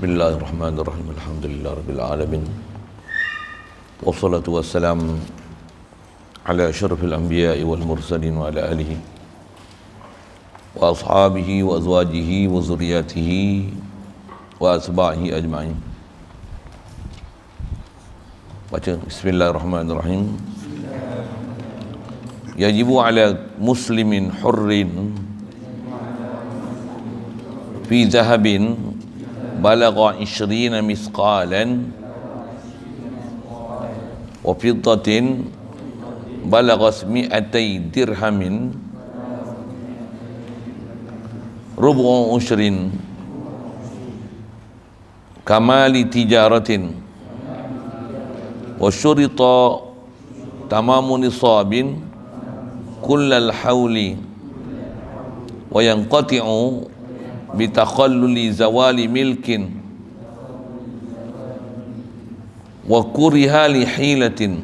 Bismillahirrahmanirrahim. Alhamdulillah rabbil alamin. Wassalatu wassalam ala asyrafil anbiya'i wal mursalin wa ala alihi wa ashabihi wa azwajihi wa zurriyatihi wa asbahihi ajma'in. Baca Bismillahirrahmanirrahim. Yajibu ala muslimin hurrin fi zahabin balagha 20 misqalan wa fiddatin balagha 100 dirhamin rubu' ushrin kamali tijaratin wa syurita tamamu nisabin kullal hawli wa yanqati'u bitakhalluli zawali milkin wa kuriha li hilatin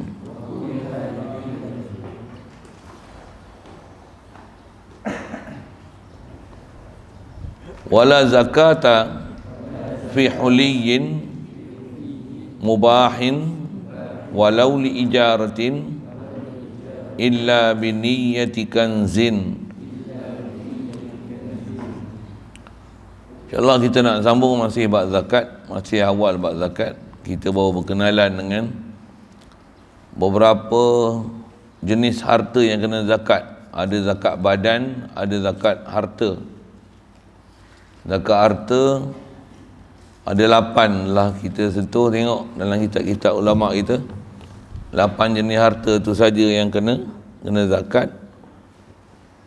wala zakata fi huliyin mubahin walau li ijaratin illa biniyyati kanzin. InsyaAllah kita nak sambung masih bab zakat, masih awal bab zakat. Kita baru berkenalan dengan beberapa jenis harta yang kena zakat. Ada zakat badan, ada zakat harta. Zakat harta ada 8 lah kita sentuh, tengok dalam kitab-kitab ulama kita. 8 jenis harta tu saja yang kena zakat.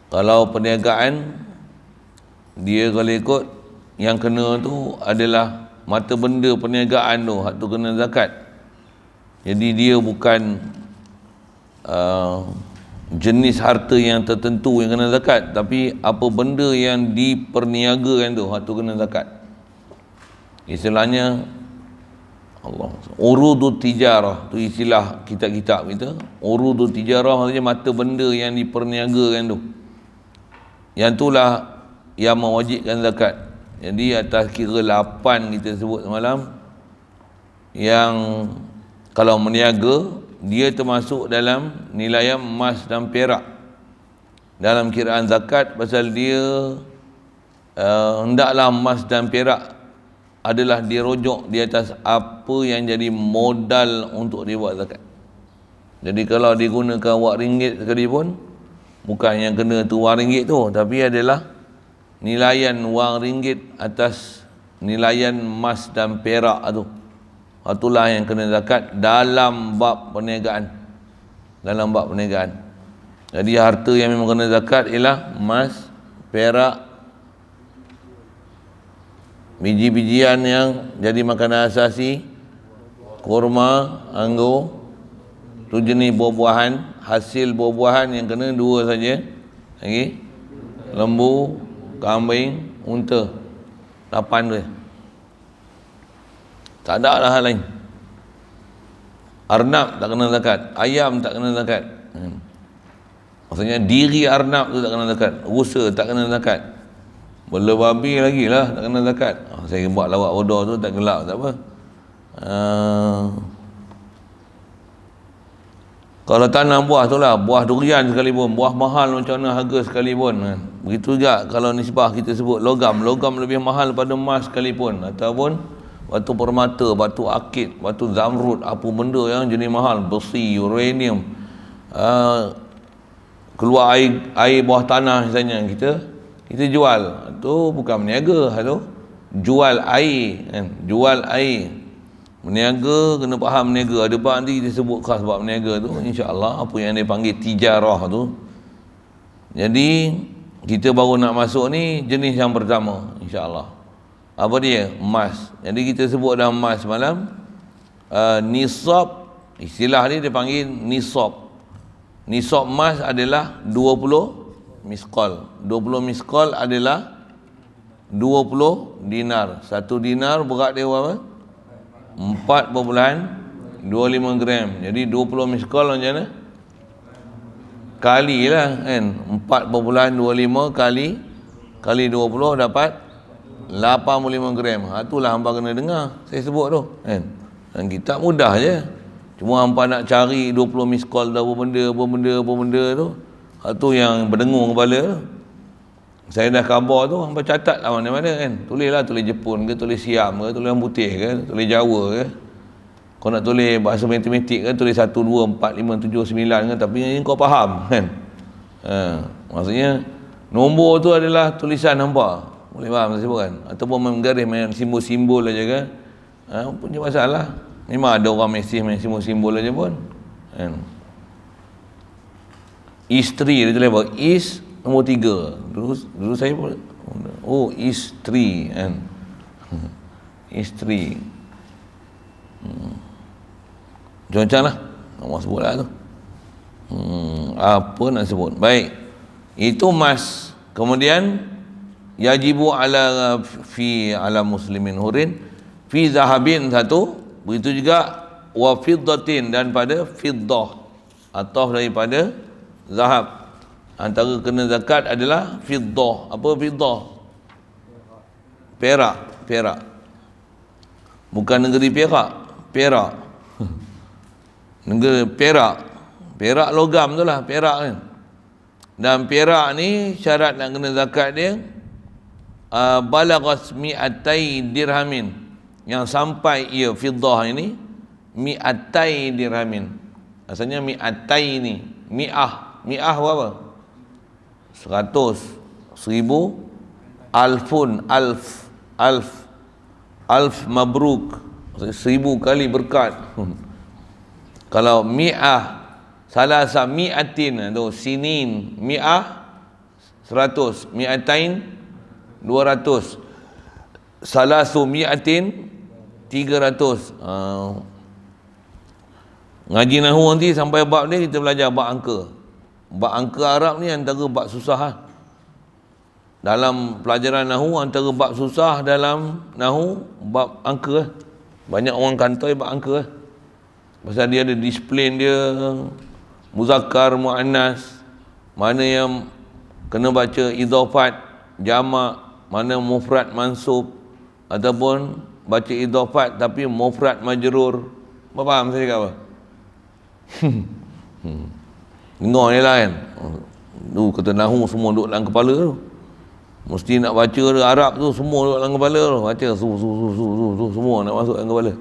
Kalau perniagaan, dia kalau ikut yang kena tu adalah mata benda perniagaan tu, hak tu kena zakat. Jadi dia bukan jenis harta yang tertentu yang kena zakat, tapi apa benda yang diperniagakan tu, hak tu kena zakat. Istilahnya Allah, urudut tijarah tu istilah kitab-kitab kita. Urudut tijarah maksudnya mata benda yang diperniagakan tu, yang itulah yang mewajibkan zakat. Jadi atas kira 8 kita sebut semalam, yang kalau meniaga dia termasuk dalam nilaian emas dan perak dalam kiraan zakat, pasal dia hendaklah emas dan perak adalah dirujuk di atas apa yang jadi modal untuk dibuat zakat. Jadi kalau digunakan wak ringgit sekalipun, bukan yang kena tu wang ringgit tu, tapi adalah nilaian wang ringgit atas nilaian emas dan perak tu. Itulah yang kena zakat dalam bab perniagaan. Dalam bab perniagaan. Jadi harta yang memang kena zakat ialah emas, perak, biji-bijian yang jadi makanan asasi, kurma, anggur, tu jenis buah-buahan, hasil buah-buahan yang kena 2 saja. Lagi lembu, kambing, unta, 8 tu. Tak ada lah hal lain. Arnab tak kena zakat, ayam tak kena zakat. Maksudnya diri arnab tu tak kena zakat, rusa tak kena zakat, bela babi lagi lah tak kena zakat. Saya buat lawak bodoh tu tak gelap, tak apa. Kalau tanam buah tu lah, buah durian sekalipun, buah mahal macam mana harga sekalipun, begitu juga kalau nisbah kita sebut logam lebih mahal pada emas sekalipun, ataupun batu permata, batu akik, batu zamrud, apa benda yang jenis mahal, besi, uranium, keluar air bawah tanah misalnya, kita jual, tu bukan berniaga, tu jual air kan? Jual air. Berniaga kena faham berniaga. Ada bab nanti kita sebut khas bab berniaga tu, insya-Allah, apa yang dia panggil tijarah tu. Jadi kita baru nak masuk ni jenis yang pertama, insya-Allah. Apa dia? Emas. Jadi kita sebut dalam emas malam, nisab, istilah ni dia panggil nisab. Nisab emas adalah 20 miskal. 20 miskal adalah 20 dinar. 1 dinar berat dia berapa? 4.25 gram. Jadi 20 miskal macam mana? Kali lah kan, 4.25 kali 20 dapat 85 gram. Itulah hampa kena dengar saya sebut tu kan. Dan kitab mudah je. Cuma hampa nak cari 20 miss call dah apa benda tu. Itu yang berdengung kepala tu. Saya dah khabar tu, hampa catat lah mana-mana kan. Tulislah, tulis Jepun ke, tulis Siam ke, tulis orang putih ke, tulis Jawa ke. Kau nak tulis bahasa matematik ke, tulis 1, 2, 4, 5, 7, 9 ke, tapi yang kau faham kan. Maksudnya nombor tu adalah tulisan hampa. Boleh faham saya sebut kan? Ataupun menggaris main simbol-simbol aja kan. Punya masalah. Memang ada orang mesej main simbol-simbol aja pun. Kan? Isteri dia tulis apa? Is nombor 3. Dulu saya pun isteri kan. Isteri. Macam-macam lah. Nak sebut lah tu. Apa nak sebut? Baik. Itu mas. Kemudian yajibu ala muslimin hurin fi zahabin satu. Begitu juga wa fiddatin, dan pada fiddah atau daripada zahab. Antara kena zakat adalah fiddah. Apa fiddah? Perak. Bukan negeri Perak. Perak. Negeri Perak logam tu lah, perak kan. Dan perak ni syarat nak kena zakat dia balaghas mi'atai dirhamin, yang sampai ia fiddah ini mi'atai dirhamin. Asalnya mi'atai ni mi'ah berapa? 100, 1000, alfun, alf mabruk, 1000 kali berkat. Kalau mi'ah salasa mi'atin tu sinin, mi'ah 100, mi'atain 200, salasu mi'atin 300. Ngaji nahwu nanti sampai bab ni kita belajar bab angka. Bab angka Arab ni antara bab susah lah. Dalam pelajaran nahwu antara bab susah dalam nahwu bab angka. Banyak orang kantoi bab angka. Pasal dia ada disiplin dia, muzakkar, muannas, mana yang kena baca idhafat, jamak, mana mufrad mansub, ataupun baca idhafat tapi mufrad majrur. Faham saya cakap apa? Dengar ni lah kan. Tu kata nahu semua duduk dalam kepala tu. Mesti nak baca Arab tu semua duduk dalam kepala tu. Baca semua nak masuk dalam kepala.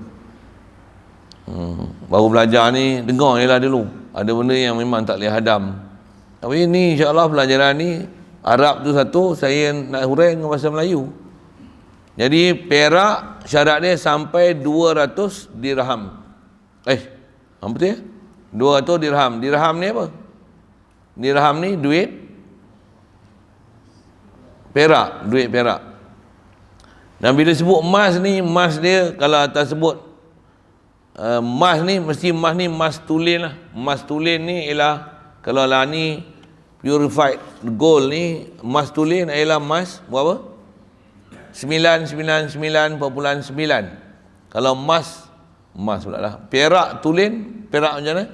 Baru belajar ni dengar je lah dulu. Ada benda yang memang tak boleh hadam. Tapi ni insyaAllah pelajaran ni Arab tu satu, saya nak hurai dengan bahasa Melayu. Jadi perak syarat dia sampai 200 dirham. Apa tu ya? 200 dirham. Dirham ni apa? Dirham ni duit perak, duit perak. Dan bila sebut emas ni, emas dia kalau atas sebut emas ni, mesti emas ni emas tulen lah. Emas tulen ni ialah, kalau lah ni purified gold ni, emas tulen ialah emas berapa? 999.9. Kalau emas pula lah. Perak tulen, perak macam mana?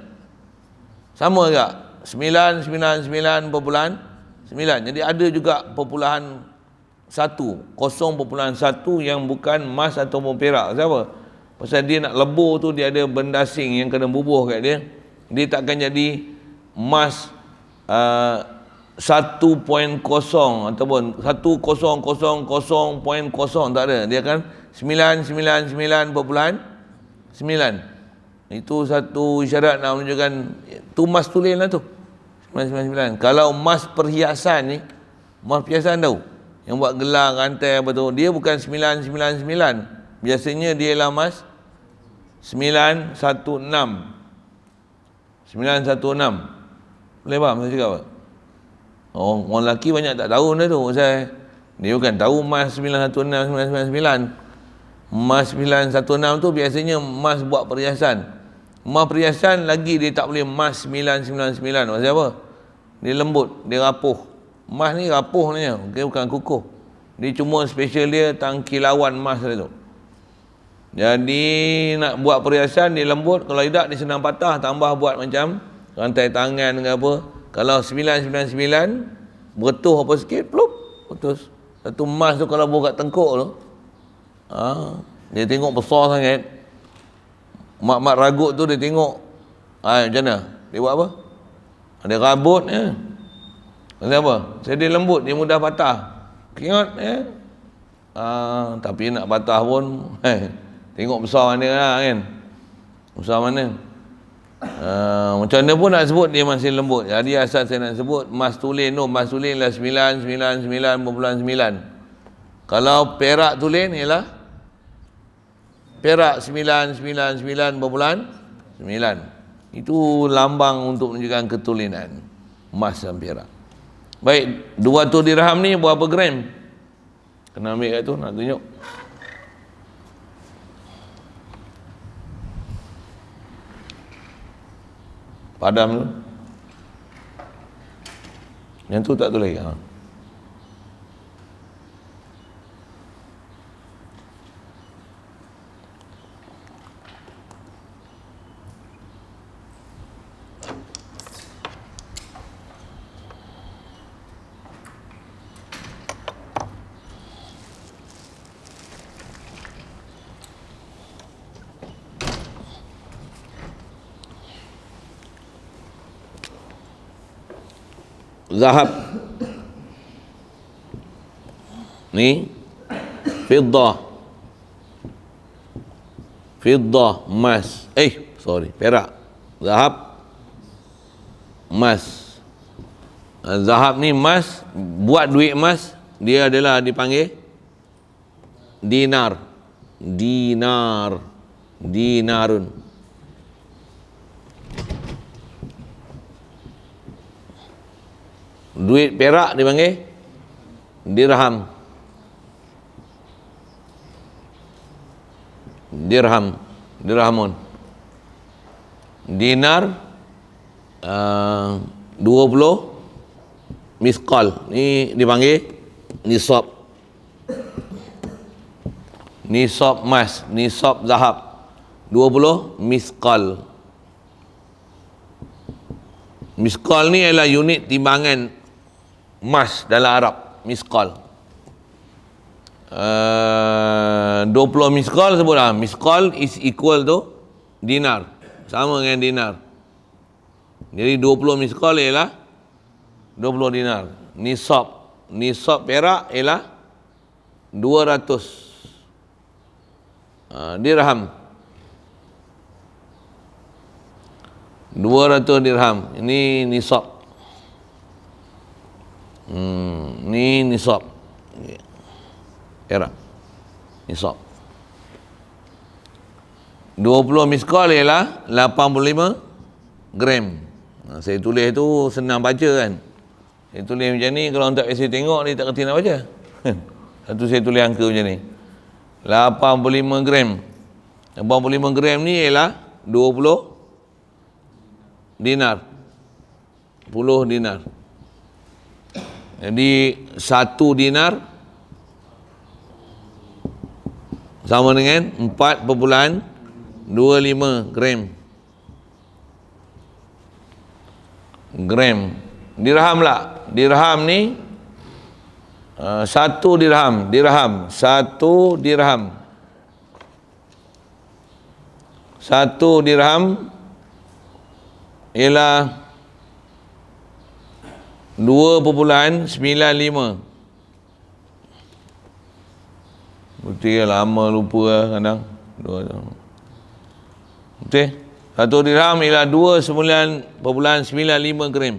Sama juga 999.9. Jadi ada juga perpuluhan 0.1 yang bukan emas ataupun perak. Siapa? Pasal dia nak lebur tu, dia ada benda asing yang kena bubuh kat dia. Dia takkan jadi emas 1.0 ataupun 1000.0, tak ada. Dia akan 999.9. Itu satu isyarat nak menunjukkan tu emas tulen lah tu. 999. Kalau emas perhiasan ni, emas perhiasan tahu yang buat gelang, rantai apa tu, dia bukan 999. Biasanya dia ialah emas 916. Boleh faham saya cakap apa? Orang lelaki banyak tak tahu dah tu. Dia bukan tahu emas 916, 999. Emas 916 tu biasanya emas buat perhiasan. Emas perhiasan lagi dia tak boleh emas 999. Maksudnya apa? Dia lembut, dia rapuh. Emas ni rapuh ni, okay, bukan kukuh. Dia cuma special dia tang kilauan emas dia tu. Jadi nak buat perhiasan dia lembut, kalau tidak dia senang patah, tambah buat macam rantai tangan ke apa. Kalau 999 bertuh apa sikit, plup, putus. Satu emas tu kalau buat kat tengkuk tu, dia tengok besar sangat. Mak-mak ragut tu dia tengok, macam mana? Dia buat apa? Ada rabut Maksudnya apa? Jadi lembut, dia mudah patah. Ingat tapi nak patah pun tengok besar mana lah kan. Besar mana. Macam mana pun nak sebut dia masih lembut. Jadi asal saya nak sebut emas tulen tu, emas tulen lah 999.9. Kalau perak tulen ialah perak 999.9. Itu lambang untuk menunjukkan ketulenan emas dan perak. Baik, 200 dirham ni berapa gram? Kena ambil kat tu, nak tunjuk. Padam tu. Yang tu tak tulis. Zahab ni fiddah emas perak. Zahab emas. Zahab ni emas, buat duit emas dia adalah dipanggil dinarun. Duit perak dipanggil dirhamun. Dinar 20 misqal. Ni dipanggil nisab emas, nisab zahab 20 misqal. Misqal ni adalah unit timbangan emas dalam Arab. Misqal 20 misqal sebutlah. Misqal is equal to dinar, sama dengan dinar. Jadi 20 misqal ialah 20 dinar. Nisab perak ialah 200 dirham. 200 dirham. Ini nisab. Ni nisab perak. Nisab 20 misqal ialah 85 gram. Saya tulis tu senang baca kan. Saya tulis macam ni, kalau tak biasa tengok dia tak kerti nak baca. Satu saya tulis angka macam ni, 85 gram. 85 gram ni ialah 20 dinar. 10 dinar. Jadi 1 dinar sama dengan 4.25 gram. Dirham lah. Dirham ni 1 dirham. 1 dirham ialah 2.95. Betul lama lupa lah kadang. Betul. 1 dirham ialah 29.95 gram.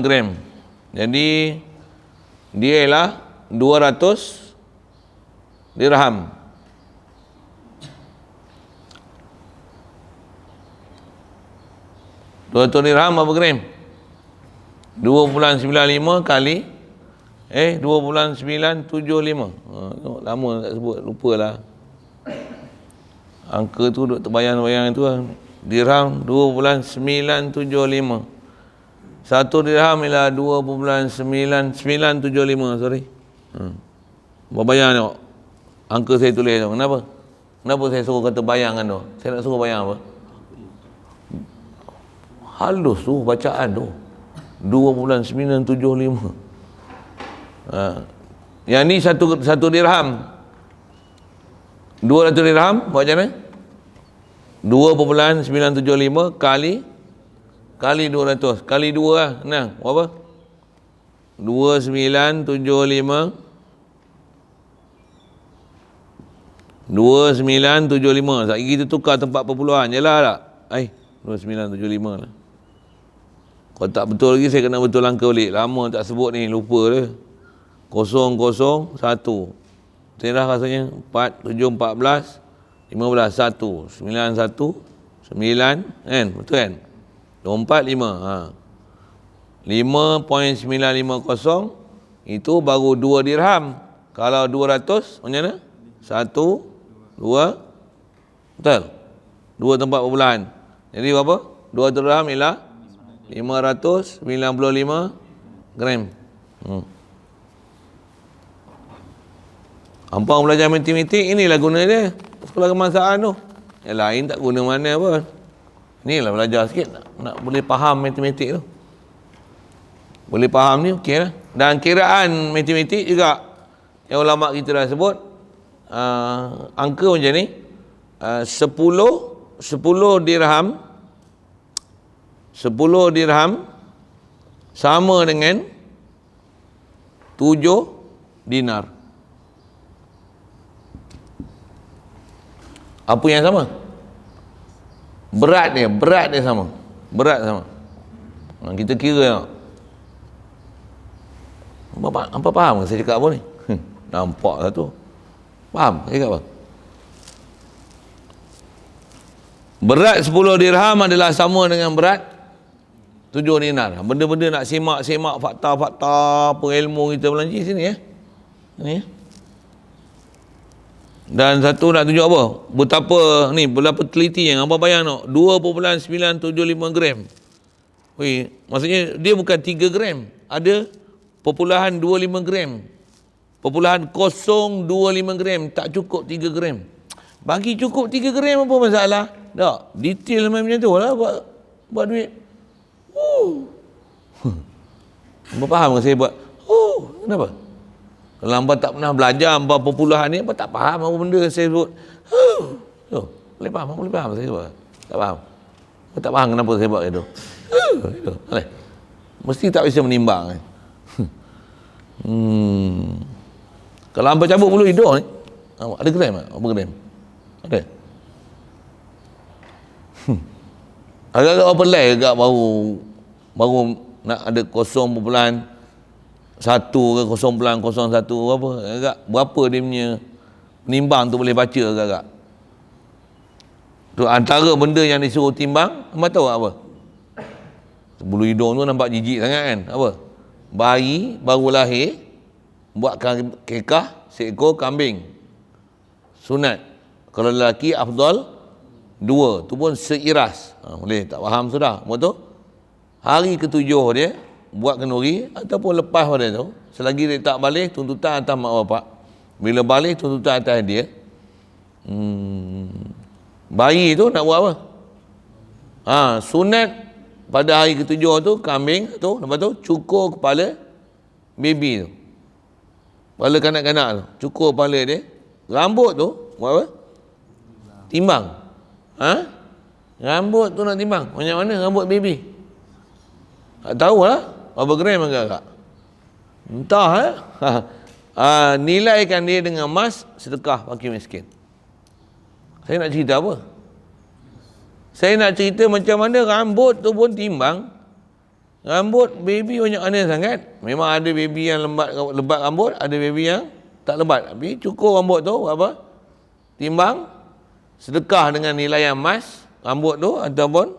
gram. Jadi dia ialah 200 dirham. Dirham berapa gram? 2.95 kali 2.975. Lama tak sebut, lupalah. Angka tu duk terbayang-bayang tu lah. Dirham 2.975. 1 dirham ialah 2.9975, sorry. Berbayang tengok. Angka saya tulis tu. Kenapa saya suruh kata bayangkan tu? Saya nak suruh bayang apa? halus tu bacaan tu. 2.975. Yang ni satu dirham. 200 dirham buat macam mana? 2.975 kali 200 kali 2 lah. Nah, berapa? 2975 Sekali kita tukar tempat perpuluhan je lah tak? 2975 lah. Kalau tak betul lagi, saya kena betul angka balik. Lama tak sebut ni, lupa dia. 001. Betul dah rasanya. 4, 7, 14, 15, 1, 9, 1, 9, kan? Betul kan? 24, 5. 5.950 itu baru 2 dirham. Kalau 200, macam mana? 1, 2, betul? 2 tempat perpuluhan. Jadi berapa? 200 dirham ialah 595 gram. Ampang belajar matematik, inilah guna dia. Sekolah kebangsaan tu. Yang lain tak guna mana pun. Inilah belajar sikit. Nak boleh faham matematik tu. Boleh faham ni, okey lah. Dan kiraan matematik juga, yang ulama kita dah sebut, angka macam ni, 10 dirham sama dengan 7 dinar. Apa yang sama? Berat dia sama. Kita kira. Apa faham ke saya cakap apa ni? Nampak lah tu. Faham saya cakap apa? Berat 10 dirham adalah sama dengan berat 7 dinar. Benda-benda nak semak fakta-fakta apa ilmu kita belanji sini ya. Ni ya. Dan satu nak tunjuk apa? Berapa teliti yang abang bayang nak 2.975 gram. Maksudnya dia bukan 3 gram. Ada perpuluhan 25 gram. Perpuluhan 025 gram. Tak cukup 3 gram. Bagi cukup 3 gram apa masalah? Tak. Detail macam tu lah buat duit. Abang faham ke saya buat? Kenapa? Kalau hamba tak pernah belajar hamba perpuluhan ni, hamba tak faham apa benda saya sebut. Boleh faham saya sebut. Tak faham. Hamba tak faham kenapa saya buat itu. Mesti tak bisa menimbang. Kalau hamba cabut bulu hidung ni, ada gram tak? Apa gram? Ada? Agak-agak apa lay agak baru nak ada 0.1 ke 0.01 apa agak berapa dia punya menimbang tu boleh baca agak-agak tu antara benda yang disuruh timbang. Hamba tahu apa? Bulu hidung tu nampak jijik sangat kan? Apa? Bayi baru lahir buatkan kekah seekor kambing sunat. Kalau lelaki afdal 2, tu pun seiras. Boleh tak faham sudah? Betul? Hari ketujuh dia buat kenduri ataupun lepas pada tu, selagi dia tak balik, tuntutan atas mak bapak. Bila balik, tuntutan atas dia. Bayi tu nak buat apa? Sunat pada hari ketujuh tu, kambing tu, lepas tu cukur kepala baby tu. Kepala kanak-kanak tu, cukur kepala dia. Rambut tu, buat apa? Timbang. Rambut tu nak timbang. Macam mana rambut baby? Tak tahulah. Berapa gram agak-agak? Entah nilaikan dia dengan emas, sedekah fakir miskin. Saya nak cerita apa? Saya nak cerita macam mana rambut tu pun timbang. Rambut baby banyak mana sangat. Memang ada baby yang lebat rambut, ada baby yang tak lebat. Tapi cukur rambut tu apa? Timbang, sedekah dengan nilaian emas rambut tu ataupun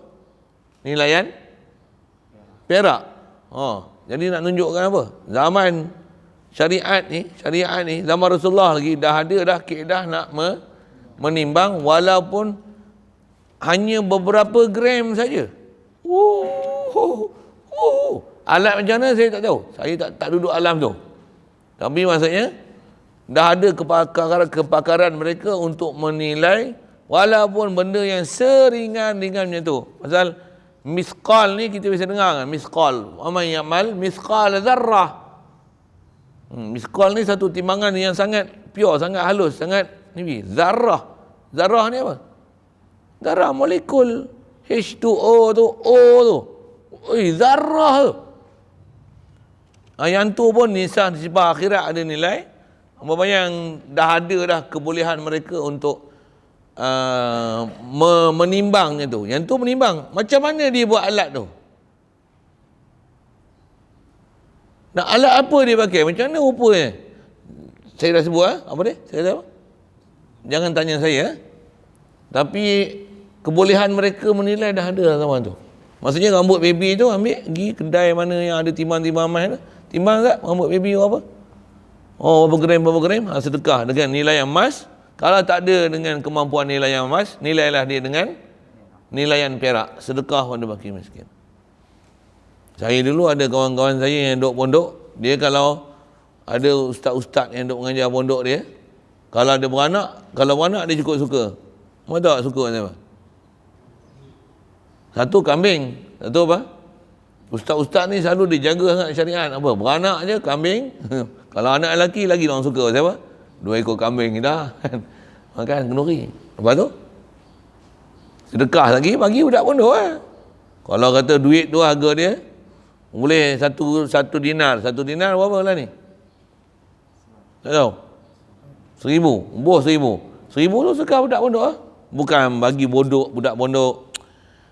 nilaian perak. Jadi nak tunjukkan apa? Zaman syariat ni, zaman Rasulullah lagi dah ada dah kaedah nak menimbang walaupun hanya beberapa gram saja. Alat macam mana saya tak tahu. Saya tak duduk alam tu. Tapi maksudnya dah ada kepakaran mereka untuk menilai walaupun benda yang seringan-ringan macam tu. Pasal Misqal ni kita biasa dengar kan, misqal. Wa man ya'mal misqal dzarrah. Misqal ni satu timbangan yang sangat pure, sangat halus, sangat ni. Zarrah. Zarrah ni apa? Zarrah molekul H2O tu, O tu. Oi, zarrah tu. Yang tu pun nisah sifat akhirat ada nilai. Apa yang dah ada dah kebolehan mereka untuk menimbangnya tu. Yang tu menimbang. Macam mana dia buat alat tu? Nak alat apa dia pakai? Macam mana rupanya? Saya dah sebut apa dia? Saya kata apa? Jangan tanya saya. Tapi kebolehan mereka menilai dah ada zaman tu. Maksudnya rambut baby tu ambil pergi kedai mana yang ada timbang-timbang emas tu. Timbang tak rambut baby tu apa? Oh, berapa gram? Sedekah dengan nilai yang emas. Kalau tak ada dengan kemampuan nilai yang emas, nilailah dia dengan nilaian perak. Sedekah pada fakir miskin. Saya dulu ada kawan-kawan saya yang duduk pondok, dia kalau ada ustaz-ustaz yang duduk mengajar pondok dia, kalau ada beranak dia cukup suka. Mau tahu tak suka macam apa? Satu kambing, satu apa? Ustaz-ustaz ni selalu dijaga sangat syariat. Apa? Beranak je kambing. Kalau anak lelaki lagi orang suka siapa? 2 ekor kambing dah. Makan kenduri. Lepas tu sedekah lagi bagi budak pondok Kalau kata duit tu harga dia boleh satu dinar. 1 dinar berapa lah ni? Tak tahu. 1,000. Buah 1,000. 1,000 tu sedekah budak pondok Bukan bagi budak pondok.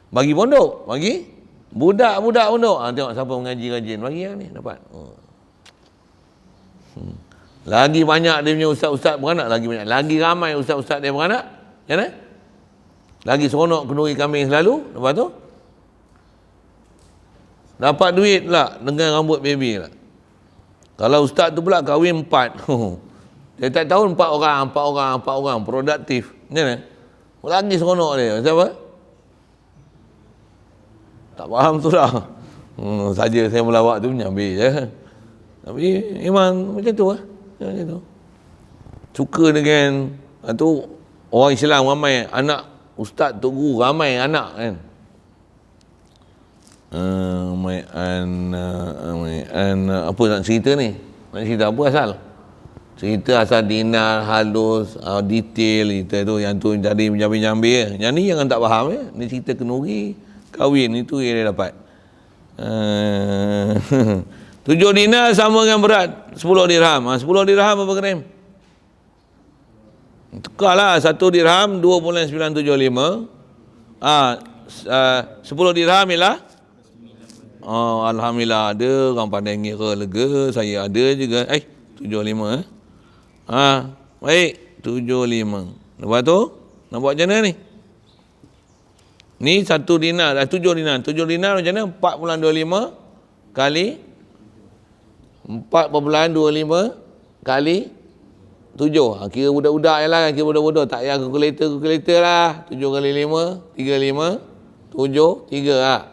Bagi pondok. Bagi budak-budak pondok. Tengok siapa mengaji rajin. Bagi yang ni dapat. Lagi banyak dia punya ustaz-ustaz beranak, lagi banyak. Lagi ramai ustaz-ustaz dia beranak. Macam mana? Lagi seronok kenduri kambing selalu. Lepas tu dapat duit pula dengan rambut baby lah. Kalau ustaz tu pula kahwin 4. Dia tak tahu 4 orang produktif. Macam mana? Lagi seronok dia. Macam apa? Tak faham tu lah. Saja saya melawak tu nyambil je. Tapi memang macam tu Macam tu. Suka dengan tu orang Islam ramai anak ustaz tu guru ramai anak kan. Apa nak cerita ni? Nak cerita apa asal? Cerita asal dinar, halus, detail kita tu. Yang tu jadi jambil-jambil. Yang ni jangan tak faham Ni cerita kenduri, kahwin itu yang dia dapat. 7 dinar sama dengan berat 10 dirham. 10 dirham berapa gram? Tukarlah 1 dirham 2.975. 10 dirham ialah alhamdulillah ada orang pandai ngira lega. Saya ada juga 75 baik 75. Lepas tu nak buat macam mana ni? Ni 1 dinar 7 dinar. 7 dinar macam mana? 4.25 kali 4.25 kali 7. Kira budak-budak je lah. Kira budak-budak. Tak payah kalkulator lah. 7 kali 5, 35, 7, 3 lah.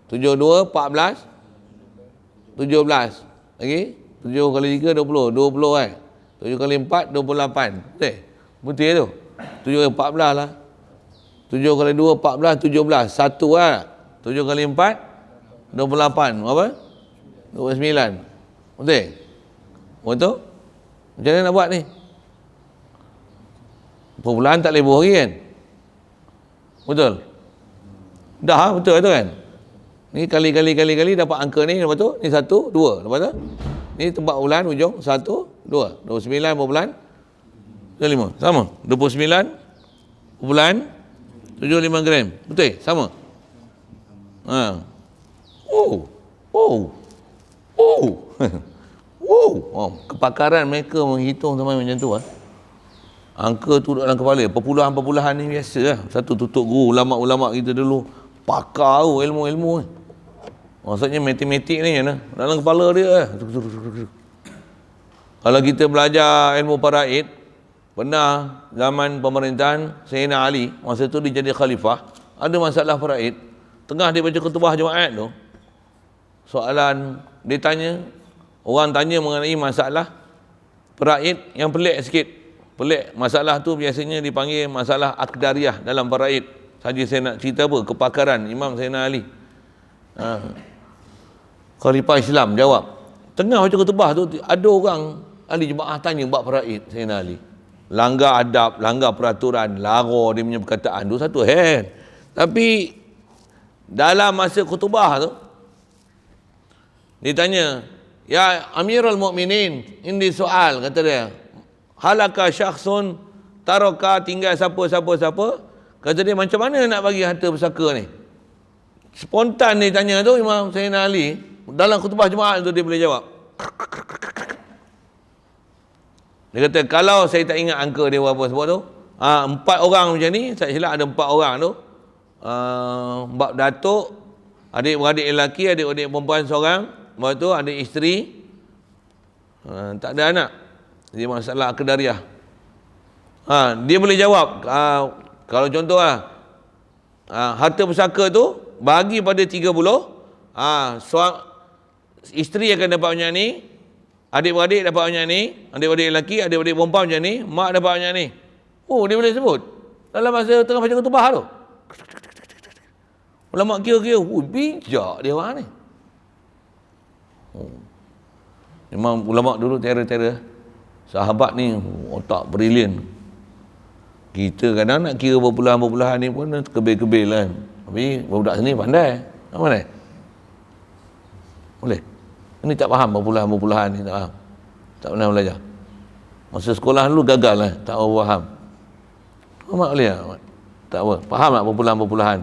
7, 2, 14, 17. Lagi? 7 kali 3, 20. 20 kan? 7 kali 4, 28. Betul? Betul tu? 7 kali 14 lah. 7 kali 2, 14, 17. 1 lah. 7 kali 4, 28. Berapa? 29. Betul? Betul? Macam mana nak buat ni? Perbulan tak lebuh lagi kan? Betul? Dah betul kan? Ni kali dapat angka ni. Lepas tu ni 1, 2. Lepas tu ni tempat bulan ujung 1, 2. 29 bulan 25. Sama. 29 bulan 75 gram. Betul? Sama. Kepakaran mereka menghitung sama macam tu Angka tu dalam kepala. Perpuluhan-perpuluhan ni biasa lah. Satu tutup guru, ulama-ulama kita dulu pakar ilmu-ilmu Maksudnya matematik ni dalam kepala dia Kalau kita belajar ilmu faraid, pernah zaman pemerintahan Sayyidina Ali, masa tu dia jadi khalifah, ada masalah faraid. Tengah dia baca khutbah Jumaat tu, soalan dia tanya, orang tanya mengenai masalah faraid yang pelik sikit. Pelik. Masalah tu biasanya dipanggil masalah akdariyah dalam faraid. Saja saya nak cerita apa? Kepakaran Imam Sayyidina Ali. Khalifah Islam jawab. Tengah baca khutbah tu, ada orang ahli jemaah tanya bab faraid Sayyidina Ali. Langgar adab, langgar peraturan, lara dia punya perkataan tu satu hal. Tapi dalam masa khutbah tu, dia tanya, ya Amirul Mukminin, ini soal, kata dia. Halaka syakhsun taraka, tinggal siapa. Kata dia, macam mana nak bagi harta pusaka ni? Spontan dia tanya tu Imam Sayyidina Ali, dalam khutbah Jumaat tu dia boleh jawab. Dia kata, kalau saya tak ingat angka dia berapa sebut tu, 4 orang macam ni, saya silap ada 4 orang tu, bab datuk, adik-beradik lelaki, adik-beradik perempuan seorang, lepas tu adik isteri, tak ada anak. Jadi masalah akdariah. Dia boleh jawab, kalau contoh harta pusaka tu bagi pada 30, isteri akan dapat banyak ni, adik-beradik dapat banyak ni, adik-beradik lelaki, adik-beradik perempuan macam ni, mak dapat banyak ni. Oh, dia boleh sebut dalam masa tengah baca khutbah tu. Ulama kira-kira, bijak dia orang ni. Memang ulama dulu terror. Sahabat ni otak brilian. Kita kadang nak kira berpuluhan-puluhan ni pun kebel-kebel kan. Tapi budak sini pandai. Apa ni? Boleh? Ini tak faham berpuluhan-puluhan ni, tak faham. Tak pernah belajar. Masa sekolah dulu gagal lah, tak faham. Mak boleh tak? Tak apa. Faham tak berpuluhan-puluhan?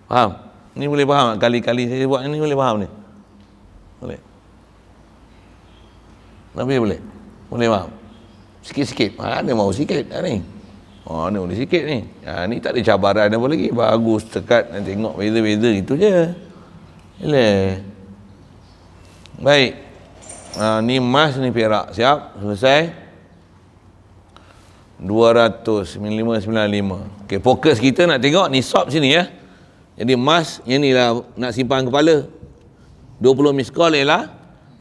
Faham? Ni boleh faham tak? Kali-kali saya buat ni boleh faham ni? Boleh. Tapi boleh? Boleh faham? Sikit-sikit. Ada mau sikit ni. Ni boleh sikit ni. Ni tak ada cabaran apa lagi. Bagus, tekat, nak tengok beza-beza itu je. Boleh. Baik. Ni emas, ni perak. Siap? Selesai? 295.95. Okey, fokus kita nak tengok nisab sini ya. Jadi emas, yang ni lah nak simpan kepala. 20 miskol ialah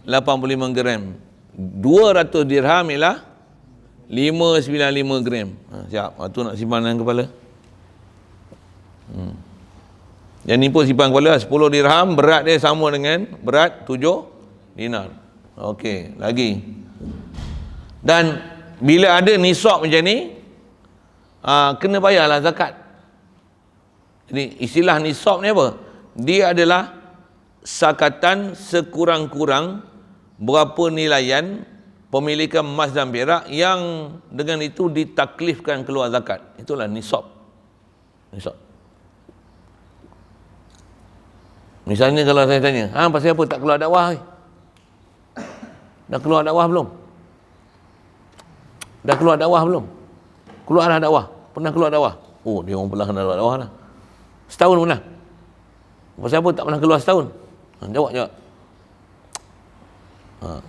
85 gram. 200 dirham ialah 595 gram. Siap. Tu nak simpan dalam kepala. Yang ni pun simpan kepala 10 dirham, berat dia sama dengan berat 7 dinar. Okey, lagi. Dan bila ada nisab macam ni, kena bayarlah zakat. Jadi istilah nisab ni apa? Dia adalah sakatan sekurang-kurang berapa nilaian pemilikan emas dan perak yang dengan itu ditaklifkan keluar zakat. Itulah nisab. Nisab. Misalnya kalau saya tanya, pasal apa tak keluar dakwah? Dah keluar dakwah belum? Dah keluar dakwah belum? Keluar dah dakwah. Pernah keluar dakwah? Oh, dia orang pernah kena keluar dakwah lah. Setahun pernah. Pasal apa tak pernah keluar setahun? Jawab.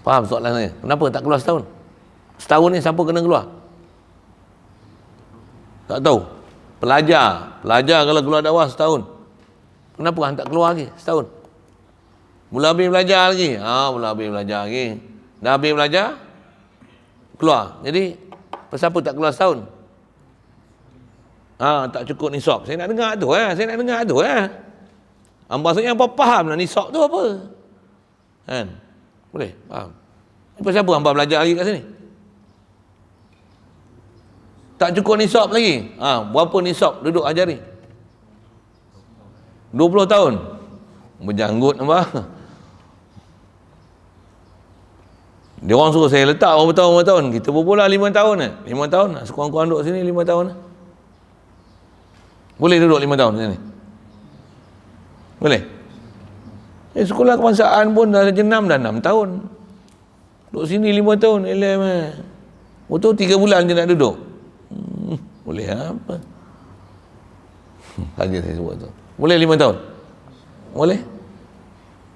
Faham soalan saya? Kenapa tak keluar setahun? Setahun ni siapa kena keluar? Tak tahu. Pelajar kalau keluar dakwah setahun. Kenapa hang tak keluar lagi setahun? Mula habis belajar lagi. Dah habis belajar, keluar. Jadi, pasal apa tak keluar setahun? Tak cukup nisab. Saya nak dengar tu. Maksudnya apa faham lah nisab tu apa? Kan? Boleh? Faham? Pasal apa hamba belajar lagi kat sini? Tak cukup nisab lagi. Berapa nisab duduk ajari? 20 tahun. Berjanggut apa? Dia orang suruh saya letak berapa tahun. Kita berpula 5 tahun 5 tahun. Sekurang-kurang duduk sini 5 tahun. Boleh duduk 5 tahun sini? Boleh? Sekolah kebangsaan pun dah jenam dah 6 tahun. Duduk sini 5 tahun. Betul 3 bulan je nak duduk. Boleh apa? Saja saya sebut tu. Boleh 5 tahun? Boleh?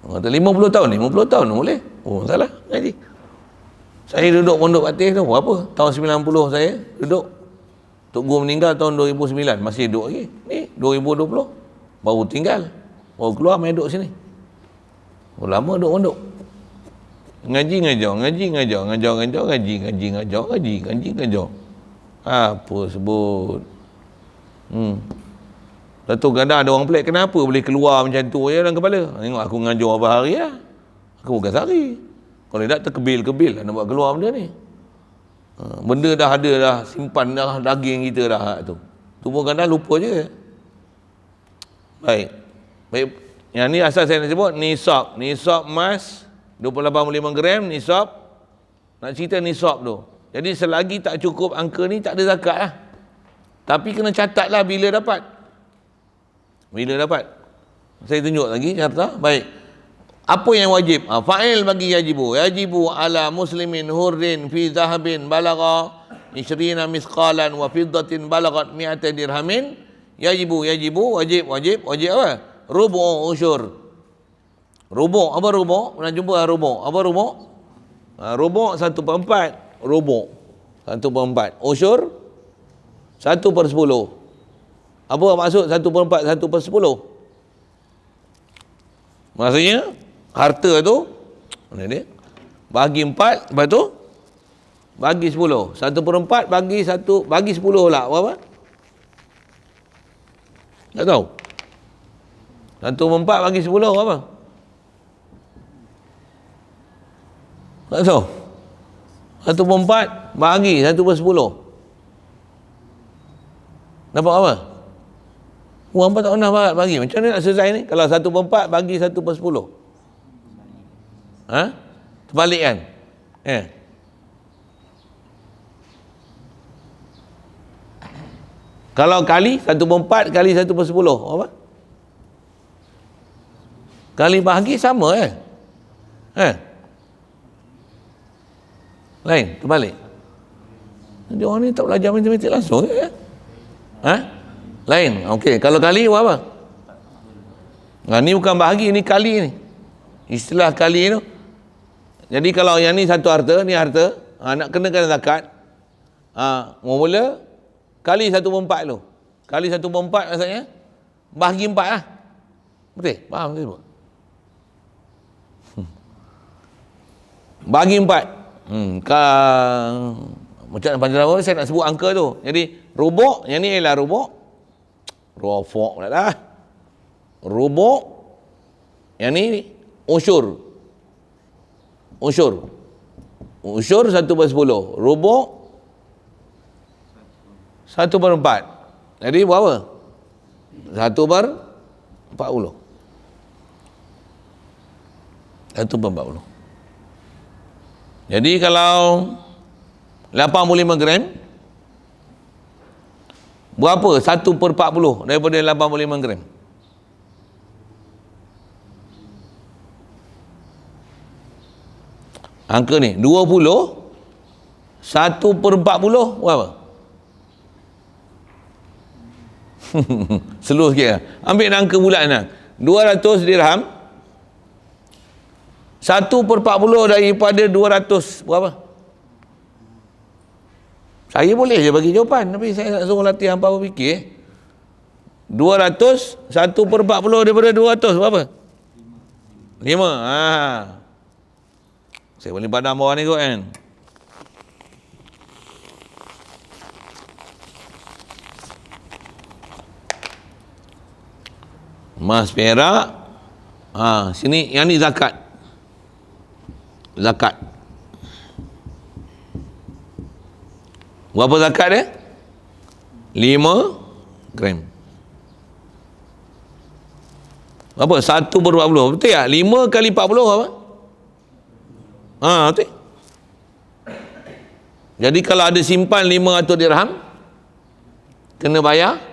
50 tahun 50 tahun boleh? Salah ngaji. Saya duduk pondok Patih tu berapa? Tahun 90 saya duduk. Tok Guru meninggal tahun 2009, masih duduk lagi. Ni 2020 baru tinggal. Baru keluar main duduk sini. Lama duduk pondok. Ngaji ngajar. Apa sebut? Satu kadang ada orang pelik, kenapa boleh keluar macam tu je dalam kepala? Tengok aku ngajar berapa hari lah. Aku bukan sehari. Kalau tak terkebil-kebil nak buat keluar benda ni. Benda dah ada dah, simpan dah daging kita dah tu. Tu pun kadang lupa je. Baik. Yang ni asal saya nak sebut nisab. Nisab emas 28.5 gram nisab. Nak cerita nisab tu. Jadi selagi tak cukup angka ni tak ada zakat lah. Tapi kena catat lah bila dapat. Bila dapat. Saya tunjuk lagi carta. Baik. Apa yang wajib? Fa'il bagi yajibu. Yajibu ala muslimin hurrin fi zahabin balagha 20 misqalan wa fiddatin balaghat 100 dirhamin. Yajibu wajib apa? Rubu' usyur. Rubu' apa rubu'? Pernah jumpa rubu'? Apa rubu'? Rubu' 1/4. Rubu' 1/4. Usyur 1/10. Apa maksud 1/4, 1/10? Maksudnya harta tu mana dia? Bagi 4, lepas tu bagi 10. 1/4 bagi 1 bagi 10 lah. Berapa? Tak tahu. 1/4 bagi 10 berapa? Tak tahu. 1/4 bagi 1/10. Dapat apa? Orang pun tak pernah bagi. Macam mana nak selesai ni? Kalau 1/4 bagi 1/10. Terbalik kan? Kalau kali 1/4 kali 1/10 apa? Kali bahagi sama lain, terbalik. Jadi orang ni tak belajar matematik langsung lain. Okey, kalau kali apa? Ni bukan bahagi, ni kali ni. Istilah kali tu. Jadi kalau yang ni satu harta, ni harta, nak kenakan zakat. Mula kali 1/4 tu. Kali 1/4 maksudnya bahagi 4 lah. Betul? Faham tak sebut? Bagi 4. Macam panjang lama saya nak sebut angka tu. Jadi rubuk, yang ni ialah rubuk. Rofok pula dah. Rubuk. Yang ni usyur. Usyur 1/10. Rubuk 1/4. Jadi berapa? 1/40. 1/40. Jadi kalau 85 gram, berapa 1/40 daripada 85 gram? Angka ni 20 1/40 berapa? Slow sikit lah. Ambil angka bulan lah. 200 dirham 1/40 daripada 200 berapa? Saya boleh je bagi jawapan, tapi saya nak suruh latihan power fikir. 200 1/40 daripada 200 berapa? 5. Saya boleh padam bawah ni kot kan. Emas, perak. Sini yang ni zakat. Zakat. Berapa zakat dia? 5 gram. Berapa? 1/40. Betul tak? 5 kali 40 apa? Betul. Jadi kalau ada simpan 500 dirham, kena bayar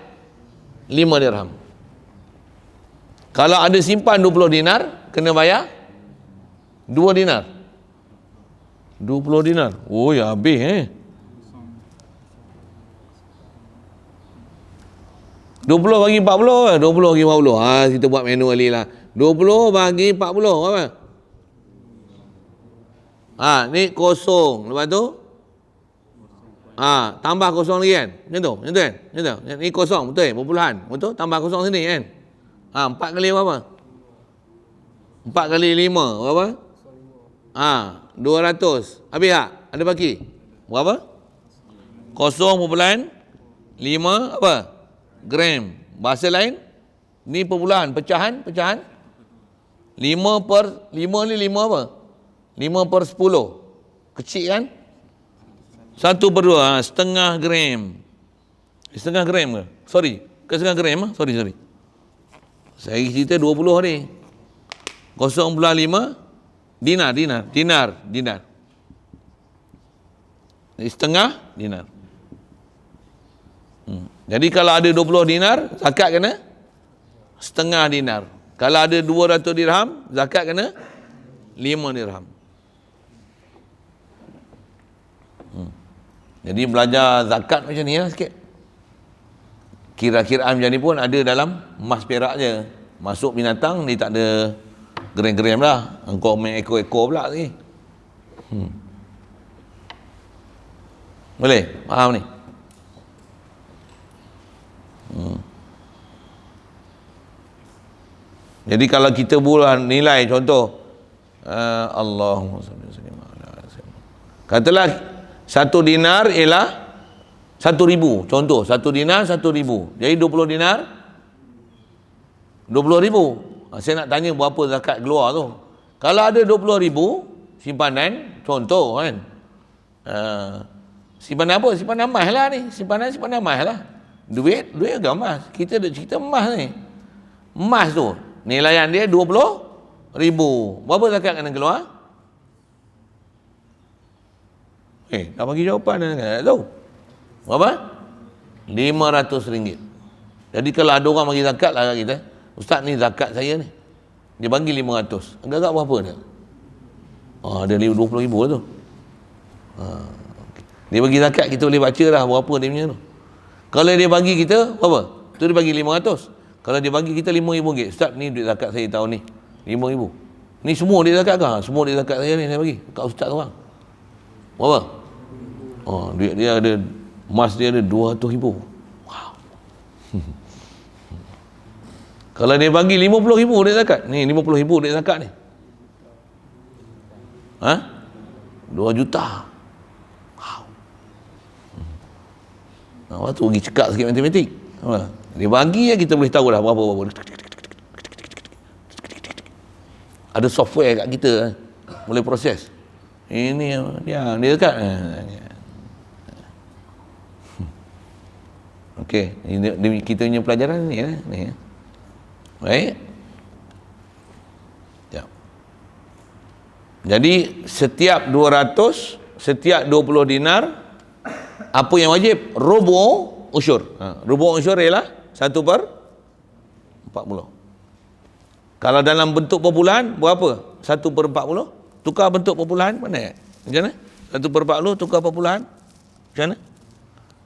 5 dirham. Kalau ada simpan 20 dinar, kena bayar 2 dinar. 20 dinar. Oh, ya habis 20 bagi 40 20 bagi 40. Kita buat manually lah. 20 bagi 40 apa? Ni kosong. Lepas tu tambah kosong lagi kan? Macam tu kan? Ni kosong, betul? Perpuluhan. Betul? Tambah kosong sini kan? 4 kali berapa? 4 kali 5 berapa? 200. Habis tak? Ada baki? Berapa? 0.5 apa? Gram. Bahasa lain, ni perpuluhan, pecahan. 5 ni 5 apa? 5 per 10. Kecil kan? 1/2, setengah gram. Setengah gram ke? Sorry, ke setengah gram. Sorry. Saya cerita 20 ni. 0,5 dinar. Setengah dinar. Jadi kalau ada 20 dinar, zakat kena setengah dinar. Kalau ada 200 dirham, zakat kena 5 dirham. Jadi belajar zakat macam ni lah sikit. Kira-kiraan macam ni pun ada dalam emas perak je. Masuk binatang ni tak ada gram-gram lah. Engkau main ekor-ekor pula lagi. Boleh? Faham ni? Jadi kalau kita bulan nilai contoh Allahumma salli wa sallim ala sayyidina. Katalah 1 dinar ialah 1,000. Contoh 1 dinar 1,000. Jadi 20 dinar 20,000. Saya nak tanya berapa zakat keluar tu. Kalau ada 20,000 simpanan, contoh kan. Simpanan apa? Simpanan emas lah ni. Simpanan emas lah. Duit agak emas. Kita ada cerita emas ni. Emas tu nilaian dia 20,000. Berapa zakat kena keluar? Dah bagi jawapan dah tak tahu. Berapa? RM500. Jadi kalau ada orang bagi zakat lah kat kita, ustaz ni zakat saya ni, dia bagi 500. Agak-agak berapa dia? Dia 20,000 tu. Dia bagi zakat, kita boleh baca lah berapa dia punya tu. Kalau dia bagi kita berapa? Tu dia bagi 500. Kalau dia bagi kita RM5,000, ustaz ni duit zakat saya tahun ni RM5,000. Ni semua dia zakat kah? Semua dia zakat saya ni saya bagi kat ustaz tu orang. Berapa? Duit dia ada, emas dia ada 200,000. Wow. Kalau dia bagi 50,000 dia zakat. Ni 50,000 dia zakat ni. 2 juta. Wow. Lepas tu pergi cekak sikit matematik. Dia bagi ya, kita boleh tahu dah berapa. Ada software kat kita boleh proses. Ini dia zakat. Okey, ini kita punya pelajaran ni. Baik. Ya. Jadi setiap 200, setiap 20 dinar, apa yang wajib? Rubu' usyur. Rubu' usyur ialah 1/40. Kalau dalam bentuk perpuluhan, berapa? 1/40. Tukar bentuk perpuluhan, mana? Macam mana? 1/40 tukar perpuluhan. Macam mana?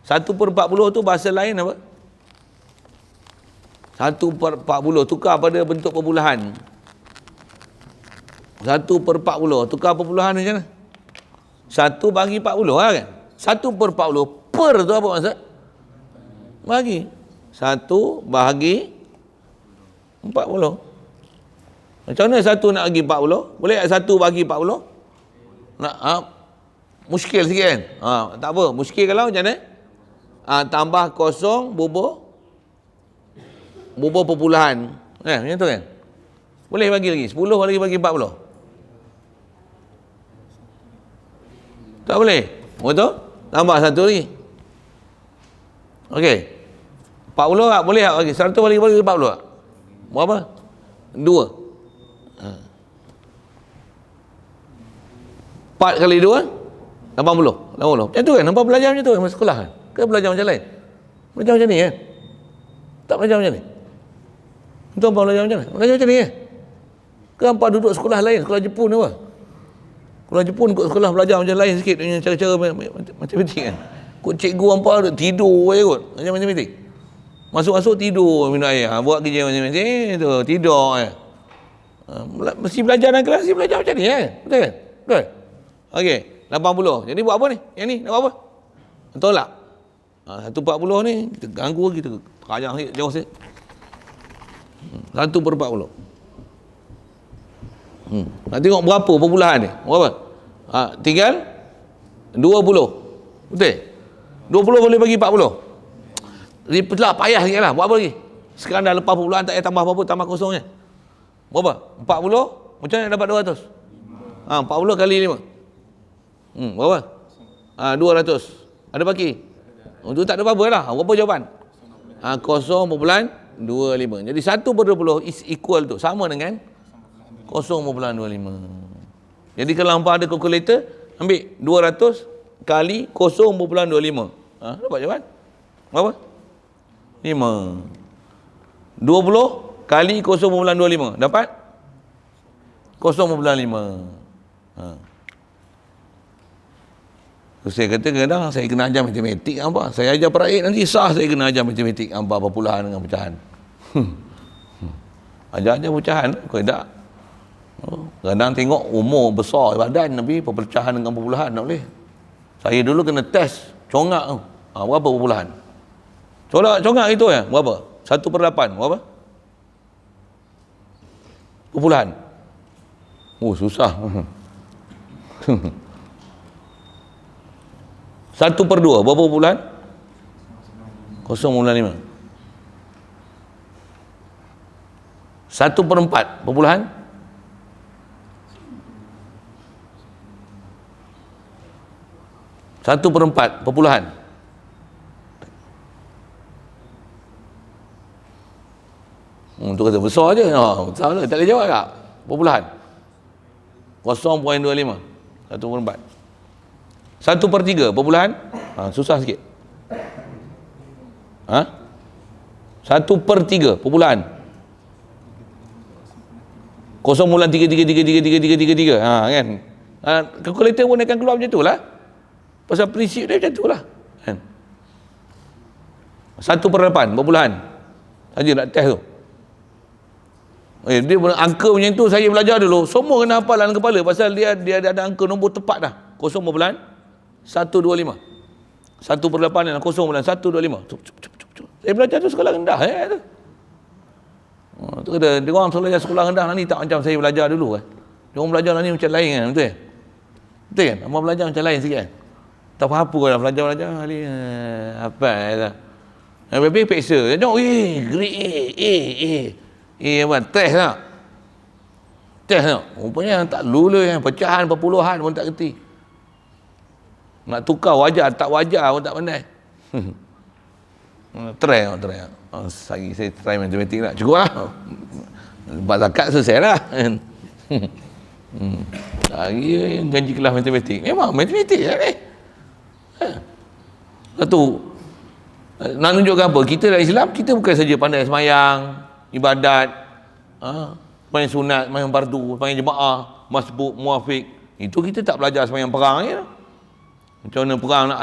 1/40 tu bahasa lain apa? 1/40 tukar pada bentuk perpuluhan. 1/40 tukar perpuluhan macam mana? 1 bagi 40 lah kan? 1/40 per tu apa maksud? Bagi 1 bahagi 40. Macam mana 1 nak bagi 40? Boleh tak 1 bagi 40? Nak muskil sikit kan? Tak apa, muskil kalau macam mana? Tambah 0 bubuh perpuluhan. Macam tu kan? Boleh bagi lagi 10 lagi bagi 40. Tak boleh? Betul? Tambah 1 lagi. Okey. 40 tak boleh tak bagi? 100 bagi 40 tak? Berapa? 2. 4 kali 2 80. Macam tu kan? Nampak belajar macam tu kan? Masa sekolah kan? Ke belajar macam lain? Belajar macam ni kan? Tak belajar macam ni? Tuan belajar macam mana? Belajar macam ni kan? Ke hampa duduk sekolah lain? Sekolah Jepun apa? Sekolah Jepun kot sekolah belajar macam lain sikit dengan cara-cara matematik kan? Kot cikgu hampa tidur je kot. Macam matematik. Masuk-masuk tidur minum air. Buat kerja matematik tu tidur je. Mesti belajar dalam kelas, mesti belajar macam ni kan? Betul kan? Betul? Okey, 80. Jadi buat apa ni? Yang ni nak buat apa? Tolak. 1/40 ni kita ganggu, kita rajang sikit, jauh sikit. 1/40. Nak tengok berapa perpuluhan ni? Berapa? Tinggal 20. Betul? 20 boleh bagi 40. Payah sikit lah. Buat apa lagi? Sekarang dah lepas perpuluhan, tak payah tambah apa-apa, tambah kosongnya. Berapa? 40? Macam mana dapat 200? 40 kali 5. Berapa? 200. Ada baki? Itu tak ada apa-apa lah. Berapa jawapan? 0.25. Jadi 1/20 is equal tu, sama dengan 0.25. Jadi kalau hampa ada kalkulator, ambil 200 kali 0.25. Dapat jawapan? Berapa? 5. 20 kali 0.25. Dapat? 0.5. Saya kata kadang saya kena ajar matematik apa. Saya ajar peraih nanti sah saya kena ajar matematik apa perpuluhan dengan pecahan. Ajar-ajar pecahan kau tak. Kadang tengok umur besar badan tapi perpecahan dengan perpuluhan tak boleh. Saya dulu kena test congak tu. Berapa perpuluhan? Congak itu ya, berapa? 1/8 berapa? Perpuluhan. Susah. 1/2 berapa perpuluhan? 0.5. 1/4 perpuluhan? 1/4 perpuluhan? Tu kata besar je. Besar je. Tak boleh jawab tak? Perpuluhan? 0.25. 1/4. 1/3 perpuluhan? Susah sikit. 1/3 perpuluhan? 0.3333333 kan? Kalkulator pun akan keluar macam tu lah. Pasal prinsip dia macam tu lah kan? 1/8 perpuluhan? Saja nak test tu. Dia angka macam tu saya belajar dulu. Semua kena hafal dalam kepala pasal dia ada angka nombor tepat dah. 0.125. 1/8 dan 0.125. Saya belajar tu sekolah rendah tu. Tu kata dia orang belajar sekolah rendah ni tak macam saya belajar dulu kan. Dia orang belajar ni macam lain kan, betul? Betul kan? Abang belajar macam lain sikit kan. Tak apa-apa kalau belajar ni apa dah. Habis peksa. Tengok grade A apa test tak? Test tak? Rupanya tak lulu yang pecahan perpuluhan pun tak kerti. Nak tukar wajar tak wajar pun tak pandai. Try. Saya try matematik tak cukup lah. Lepas zakat selesai lah. Lagi yang janji kelas matematik. Memang matematik lah ni. Satu, nak tunjukkan apa? Kita dalam Islam, kita bukan saja pandai semayang, ibadat, semayang sunat, semayang fardu, semayang jemaah, masbuk, muafiq. Itu kita tak belajar semayang perang je. Macam mana perang nak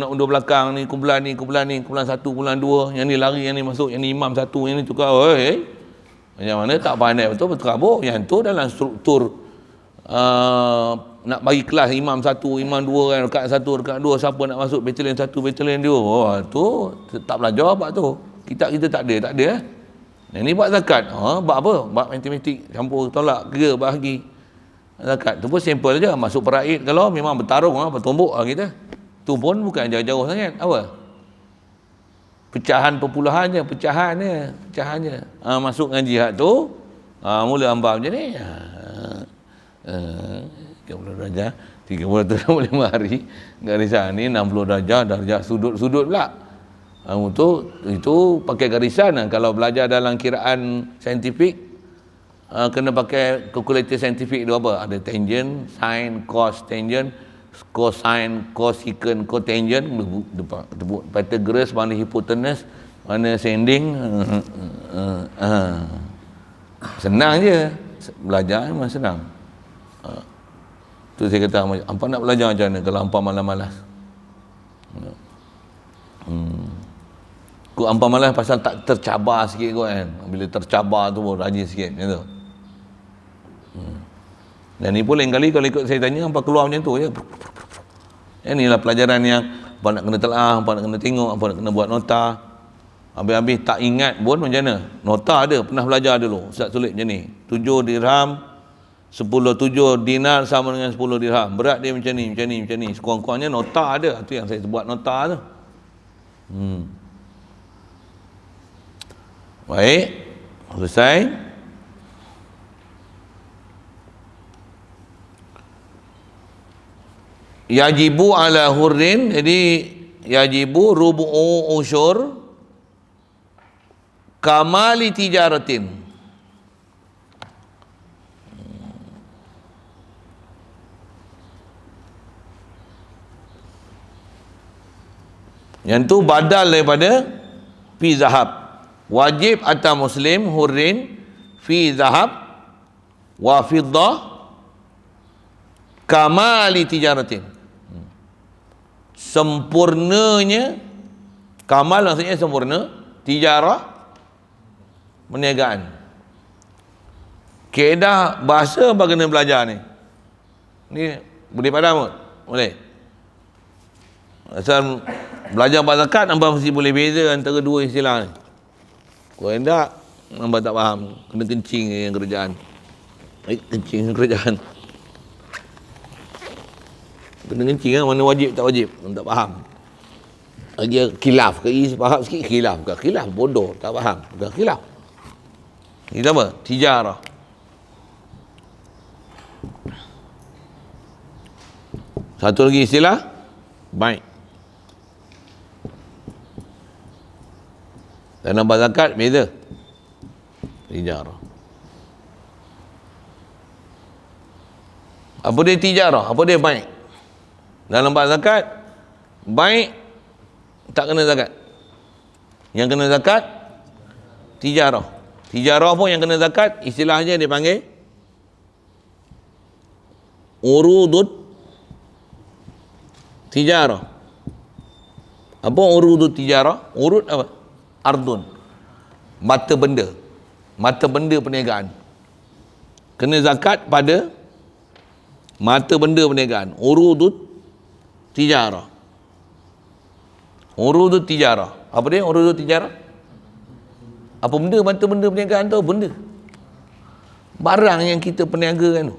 undur belakang ni, kumpulan 1, kumpulan 2, yang ni lari, yang ni masuk, yang ni imam 1, yang ni tukar. Macam mana tak pandai betul berterabur. Yang tu dalam struktur nak bagi kelas imam 1, imam 2 kan, rekat 1, rekat 2, siapa nak masuk batalion 1, batalion 2. Tu tak belajar bab tu. Kita tak ada. Yang ni bab zakat. Bab apa? Bab matematik, campur tolak, kira, bahagi. Zakat tu pun simple je. Masuk peraid kalau memang bertarung bertumbuk kita. Tu pun bukan jauh-jauh sangat. Apa? Pecahan perpuluhannya, pecahannya. Masuk dengan jihad tu mula hamba macam ni. 30 darjah 30 hari garisan ni 60 darjah sudut pula. Itu pakai garisan. Kalau belajar dalam kiraan saintifik kena pakai kalkulator saintifik tu apa? Ada tangent, sin, cos, tangent, cosine, cosecant, cotangent, Pythagoras, mana hypotenuse, mana ascending. Senang je. Belajar memang senang. Tu saya kata, hampa nak belajar macam mana kalau hampa malas-malas? Kau hampa malas pasal tak tercabar sikit kot kan. Bila tercabar tu rajin sikit macam tu. Dan ni pun lain kali kalau ikut saya tanya hampa keluar macam tu je. Inilah pelajaran yang hampa nak kena telah, hampa nak kena tengok, hampa nak kena buat nota. Habis-habis tak ingat pun macam mana. Nota ada, pernah belajar dulu. Ustaz tulis macam ni. 7 dirham 7 dinar sama dengan 10 dirham. Berat dia macam ni. Sekurang-kurangnya nota ada. Itu yang saya buat nota tu. Baik, selesai. Yajibu ala hurrin, jadi yajibu rubu'u usyur kamali tijaratin. Yang tu badal daripada fi zahab. Wajib atas muslim hurrin fi zahab wa fiddah kamali tijaratin. Sempurnanya, kamal maksudnya sempurna, tijarah perniagaan. Kaedah bahasa apa kena belajar ni? Ni boleh padam tak? Boleh. Asal belajar bahasa zakat, nampak mesti boleh beza antara dua istilah ni. Kalau tak, nampak tak faham. Kena kencing yang kerjaan. Kencing yang kerjaan. Kena kencing kan, mana wajib tak wajib, tak faham. Lagi khilaf ke, faham sikit khilaf ke, khilaf bodoh, tak faham, bukan khilaf. Ini apa? Tijarah. Satu lagi istilah, baik. Dan nampak zakat, beza. Tijarah. Apa dia tijarah? Apa dia baik? Dalam bab zakat, baik tak kena zakat. Yang kena zakat tijarah. Tijarah pun yang kena zakat, istilahnya dia panggil urudut tijarah. Apa urudut tijarah? Urut apa? Ardun. Mata benda. Mata benda perniagaan. Kena zakat pada mata benda perniagaan. Urudut tijarah. Urudut tijarah. Apa dia urudut tijarah? Apa benda mata benda perniagaan tu? Benda. Barang yang kita perniagakan tu.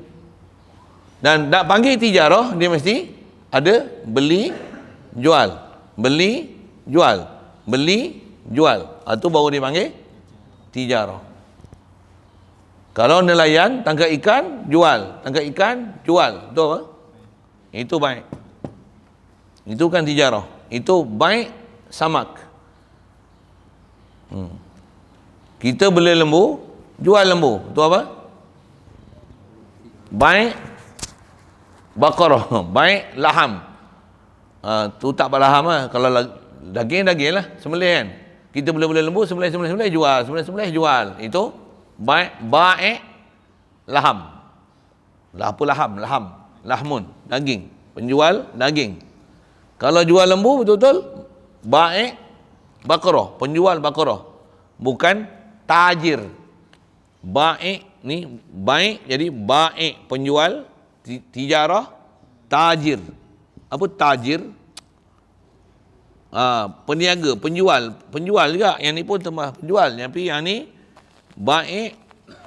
Dan nak panggil tijarah, dia mesti ada beli, jual. Beli, jual. Beli, jual. Itu baru dia panggil tijarah. Kalau nelayan, tangkap ikan, jual. Tangkap ikan, jual. Itu apa? Itu baik. Itu kan tijarah. Itu baik samak. Kita beli lembu, jual lembu. Itu apa? Baik bakarah. Baik laham. Tu tak berlaham lah. Kalau daging lah. Sembelih kan. Kita beli lembu, sembelih jual. Sembelih jual. Itu baik laham. Apa laham? Lahmun. Daging. Penjual daging. Kalau jual lembu betul-betul baik bakarah, penjual bakarah, bukan tajir. Baik ni baik, jadi baik penjual, tijarah, tajir. Apa tajir? Peniaga, penjual juga. Yang ni pun tambah penjual. Tapi yang ni baik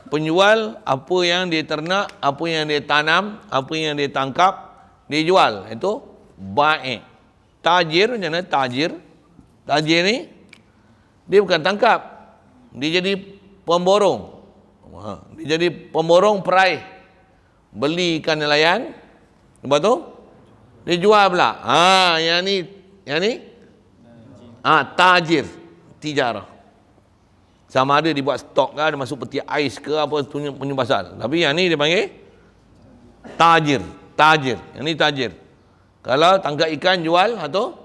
penjual, apa yang dia ternak, apa yang dia tanam, apa yang dia tangkap, dia jual. Itu baik. Tajir, macam mana tajir? Tajir ni, dia bukan tangkap. Dia jadi pemborong. Dia jadi pemborong peraih. Beli ikan nelayan, lepas tu, dia jual pula. Yang ni, tajir, tijarah. Sama ada dibuat stok ke, ada masuk peti ais ke, apa punya pasal. Tapi yang ni dia panggil tajir. Yang ni tajir. Kalau tangkap ikan jual atau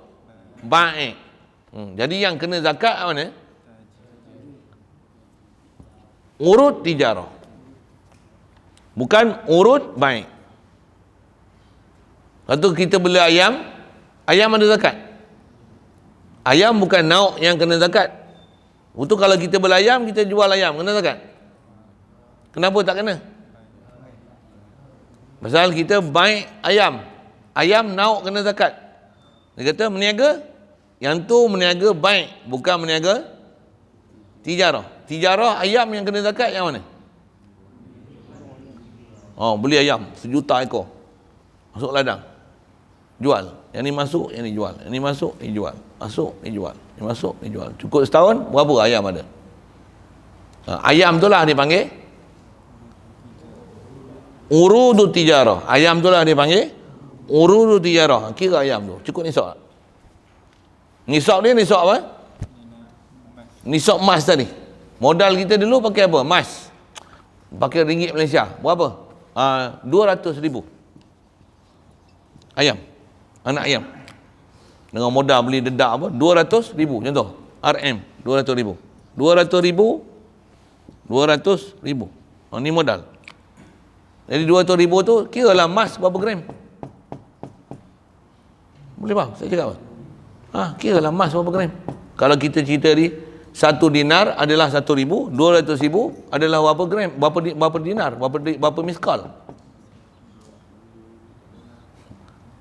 baik. Jadi yang kena zakat mana? Urut tijarah. Bukan urut baik. Lepas tu kita beli ayam ada zakat. Ayam bukan nauk yang kena zakat. Itu kalau kita beli ayam, kita jual ayam, kena zakat. Kenapa tak kena? Pasal kita baik ayam. Ayam nauk kena zakat. Dia kata meniaga, yang tu meniaga baik, bukan meniaga tijarah. Tijarah ayam yang kena zakat yang mana? Beli ayam 1 juta ekor. Masuk ladang. Jual. Yang ni masuk, yang ni jual. Yang ni masuk, yang ni jual. Masuk, ni jual. Yang masuk, ni jual. Cukup setahun, berapa ayam ada? Ayam tu lah dia panggil urudu tijarah. Ayam tu lah dia panggil urudu tijarah. Kira ayam tu cukup nisab tak? Nisab dia nisab apa? Nisab emas tadi. Modal kita dulu pakai apa? Emas. Pakai ringgit Malaysia. Berapa? 200,000 ayam. Anak ayam. Dengan modal beli dedak apa? 200,000 contoh. RM 200,000. 200,000. Ni modal. Jadi 200,000 tu kira lah emas berapa gram? Boleh faham saya cakap apa? Kira lah emas berapa gram? Kalau kita cerita di 1 dinar adalah 1,000, 200,000 adalah berapa gram? Berapa dinar? Berapa miskal?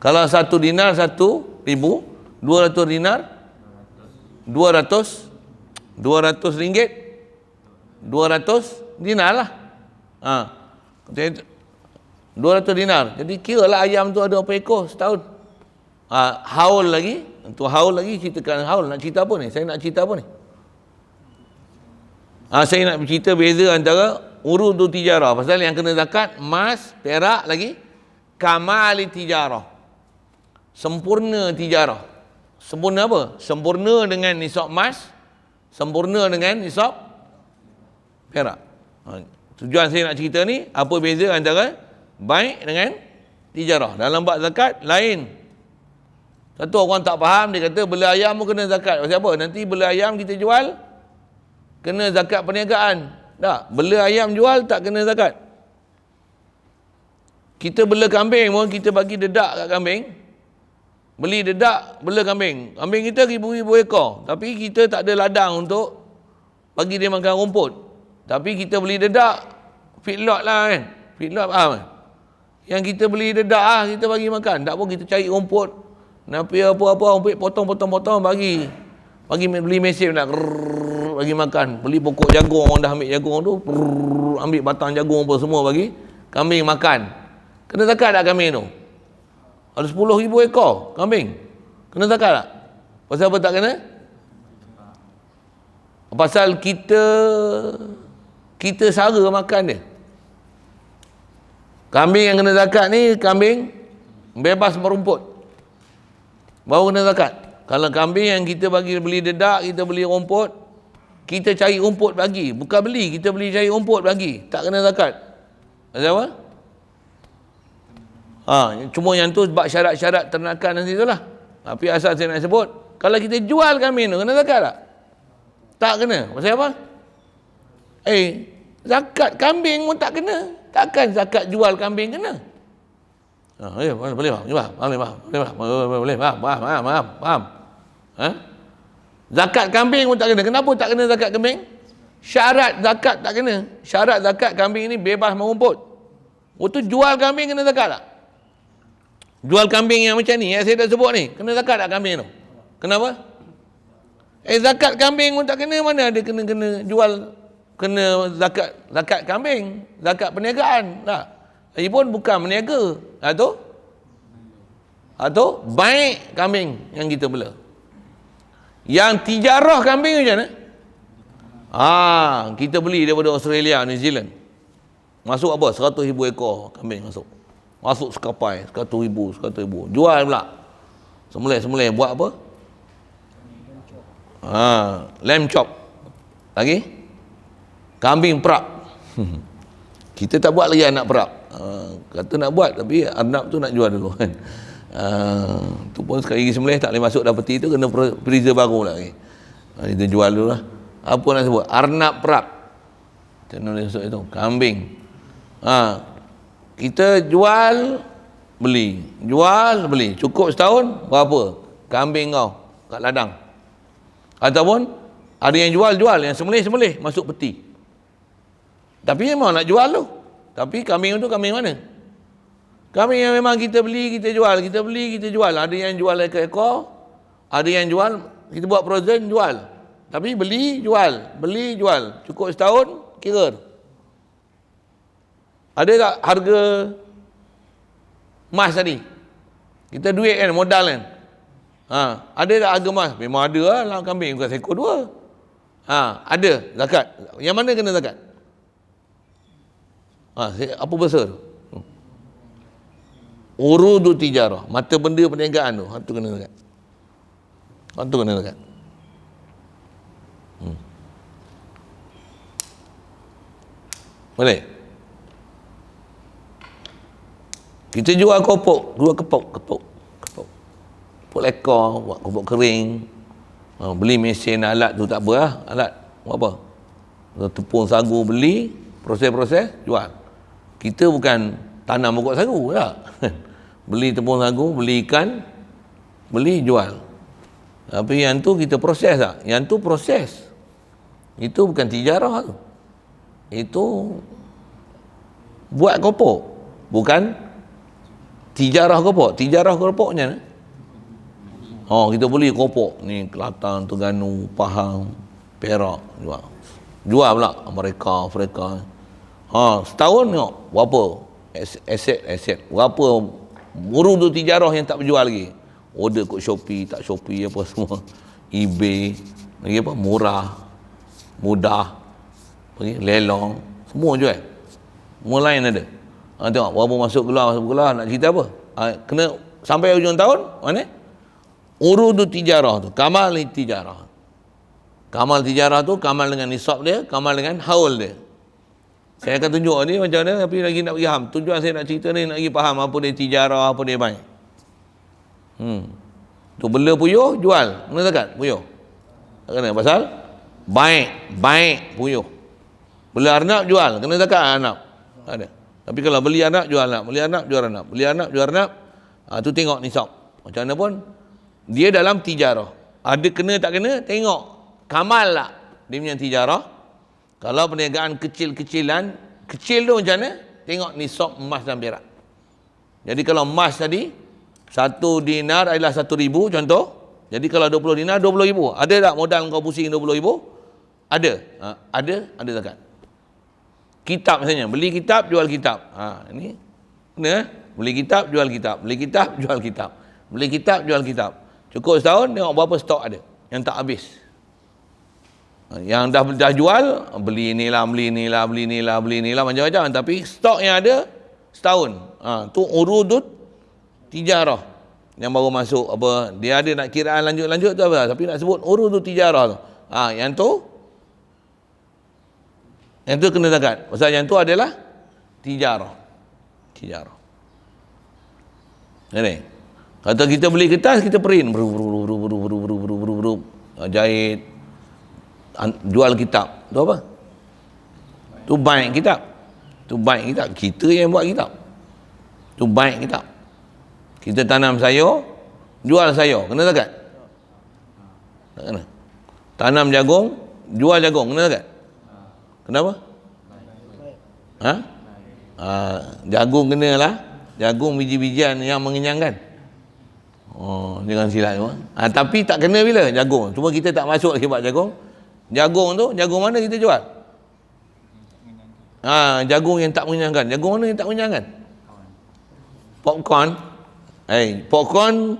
Kalau 1 dinar 1,000, 200 dinar 200 ringgit 200 dinar lah. 200 dinar. Jadi kira lah ayam tu ada berapa ekor setahun. Haul lagi. Untuk haul lagi ceritakan haul. Nak cerita apa ni? Saya nak cerita apa ni? Saya nak cerita beza antara urudu tijarah. Pasal yang kena zakat emas, perak lagi kamali tijarah. Sempurna tijarah. Sempurna apa? Sempurna dengan nisab emas, sempurna dengan nisab perak. Tujuan saya nak cerita ni, apa beza antara baik dengan tijarah. Dalam bab zakat lain. Satu orang tak faham, dia kata bela ayam pun kena zakat. Pasal apa? Nanti bela ayam kita jual kena zakat perniagaan. Tak, bela ayam jual tak kena zakat. Kita bela kambing pun kita bagi dedak kat kambing. Beli dedak, bela kambing. Kambing kita ribu-ribu ekor. Tapi kita tak ada ladang untuk bagi dia makan rumput. Tapi kita beli dedak, feedlot lah kan. Feedlot faham kan? Yang kita beli dedak kita bagi makan. Tak pun kita cari rumput. Napi apa-apa, rumput potong-potong-potong bagi. Beli mesin nak bagi makan. Beli pokok jagung, orang dah ambil jagung tu, ambil batang jagung apa semua bagi kambing makan. Kena zakat tak kambing tu? Ada 10,000 ekor kambing. Kena zakat tak? Pasal apa tak kena? Pasal kita sara makan dia. Kambing yang kena zakat ni kambing bebas merumput. Baru kena zakat. Kalau kambing yang kita beli dedak, kita beli rumput, kita cari rumput bagi, bukan beli, kita beli cari rumput bagi, tak kena zakat. Pasal apa? Cuma yang tu sebab syarat-syarat ternakan nanti tu lah. Tapi asal saya nak sebut, kalau kita jual kambing tu, kena zakat tak? Tak kena. Pasal apa? Zakat kambing pun tak kena. Takkan zakat jual kambing kena? Boleh faham. Zakat kambing pun tak kena. Kenapa tak kena zakat kambing? Syarat zakat tak kena. Syarat zakat kambing ni bebas merumput. Waktu jual kambing kena zakat tak? Jual kambing yang macam ni, yang saya dah sebut ni, kena zakat tak kambing tu? Kenapa? Zakat kambing pun tak kena, mana ada kena jual, kena zakat kambing, zakat perniagaan. Tak. Lagi pun bukan meniaga. Atau baik kambing yang kita bela. Yang tijarah kambing macam mana? Kita beli daripada Australia, New Zealand. Masuk apa? 100,000 ekor kambing masuk. Masuk sekapai, 100,000. Jual pula. Semulai buat apa? Lamb chop. Lagi? Kambing perap. Kita tak buat lagi anak perap. Kata nak buat, tapi anak tu nak jual dulu kan. Tu pun sekali lagi sembelih tak boleh masuk dalam peti tu, kena freezer baru lagi. Kita jual dulu lah. Apa nak sebut? Arnab perap. Kita boleh masuk itu. Kambing. Kita jual beli. Cukup setahun berapa kambing kau kat ladang? Ataupun ada yang jual, yang sembelih masuk peti. Tapi memang nak jual tu. Tapi kambing tu kambing mana? Kambing yang memang kita beli, kita jual. Ada yang jual ekor, ada yang jual, kita buat frozen, jual. Tapi beli, jual. Cukup setahun, kira. Ada tak harga emas tadi? Kita duit kan, modal kan? Ada tak harga emas? Memang ada lah kambing, bukan seekor dua. Ada zakat. Yang mana kena zakat? Apa bahasa tu? Urudu tijarah, mata benda perniagaan tu, itu kena zakat. Itu kena zakat. Boleh? Kita jual kopok, jual kepok lekor, buat kopok kering. Beli mesin alat tu tak apa lah, alat buat apa? Tepung sagu beli, proses-proses, jual. Kita bukan tanam pokok sagu tak? Beli tepung sagu, beli ikan, beli jual. Tapi yang tu kita proses tak? Yang tu proses. Itu bukan tijarah tu. Itu buat kopok, bukan tijarah kopok. Tijarah kopoknya kita beli kopok ni Kelantan, Terengganu, Pahang, Perak, jual pula Amerika, Afrika. Setahun tengok berapa aset berapa urudu tijarah yang tak berjual lagi. Order kat Shopee, tak Shopee apa semua, eBay lagi apa, murah, mudah, pergi lelong, semua jual. Semua lain ada. Tengok berapa masuk keluar, nak cerita apa? Kena sampai hujung tahun, mana? Urudu tijarah tu, kamal tijarah. Kamal tijarah tu, kamal dengan nisab dia, kamal dengan haul dia. Saya akan tunjuk ni macam mana, tapi lagi nak faham. Tujuan saya nak cerita ni, nak lagi faham apa dia tijarah, apa dia baik. Tu bela puyuh, jual. Kena zakat, puyuh. Tak kena, pasal baik puyuh. Bela arnab, jual. Kena zakat arnab. Ada. Tapi kalau beli anak, jual anak. Beli anak, jual anak. Beli anak, jual anak. Tu tengok nisab. Macam mana pun, dia dalam tijarah. Ada kena tak kena, tengok. Kamal tak dia punya tijarah. Kalau perniagaan kecil-kecilan, kecil tu macam mana? Tengok nisab emas dan perak. Jadi kalau emas tadi, 1 dinar adalah 1,000 contoh. Jadi kalau 20 dinar, 20,000. Ada tak modal kau pusing 20,000? Ada. Ada zakat. Kitab misalnya, beli kitab, jual kitab. Ini kena. Beli kitab, jual kitab. Beli kitab, jual kitab. Beli kitab, jual kitab. Cukup setahun, tengok berapa stok ada yang tak habis. Yang dah jual, beli inilah macam-macam. Tapi stok yang ada setahun. Tu urudud tijarah yang baru masuk apa. Dia ada nak kiraan lanjut tu apa. Tapi nak sebut urudud tijarah tu. Yang tu kena zakat. Pasal yang tu adalah tijarah. Ini. Kata kita beli kertas, kita print. Jahit. Jual kitab. Tu apa? Tu baik kitab. Kita yang buat kitab. Tu baik kitab. Kita tanam sayur, jual sayur. Kena zakat? Tak kena. Tanam jagung, jual jagung. Kena zakat? Kenapa? Jagung kenalah. Jagung biji-bijian yang mengenyangkan. Jangan silap semua. Tapi tak kena bila jagung. Cuma kita tak masuk lagi buat jagung. Jagung tu, jagung mana kita jual? Jagung yang tak mengenyangkan. Jagung mana yang tak mengenyangkan? Popcorn. Popcorn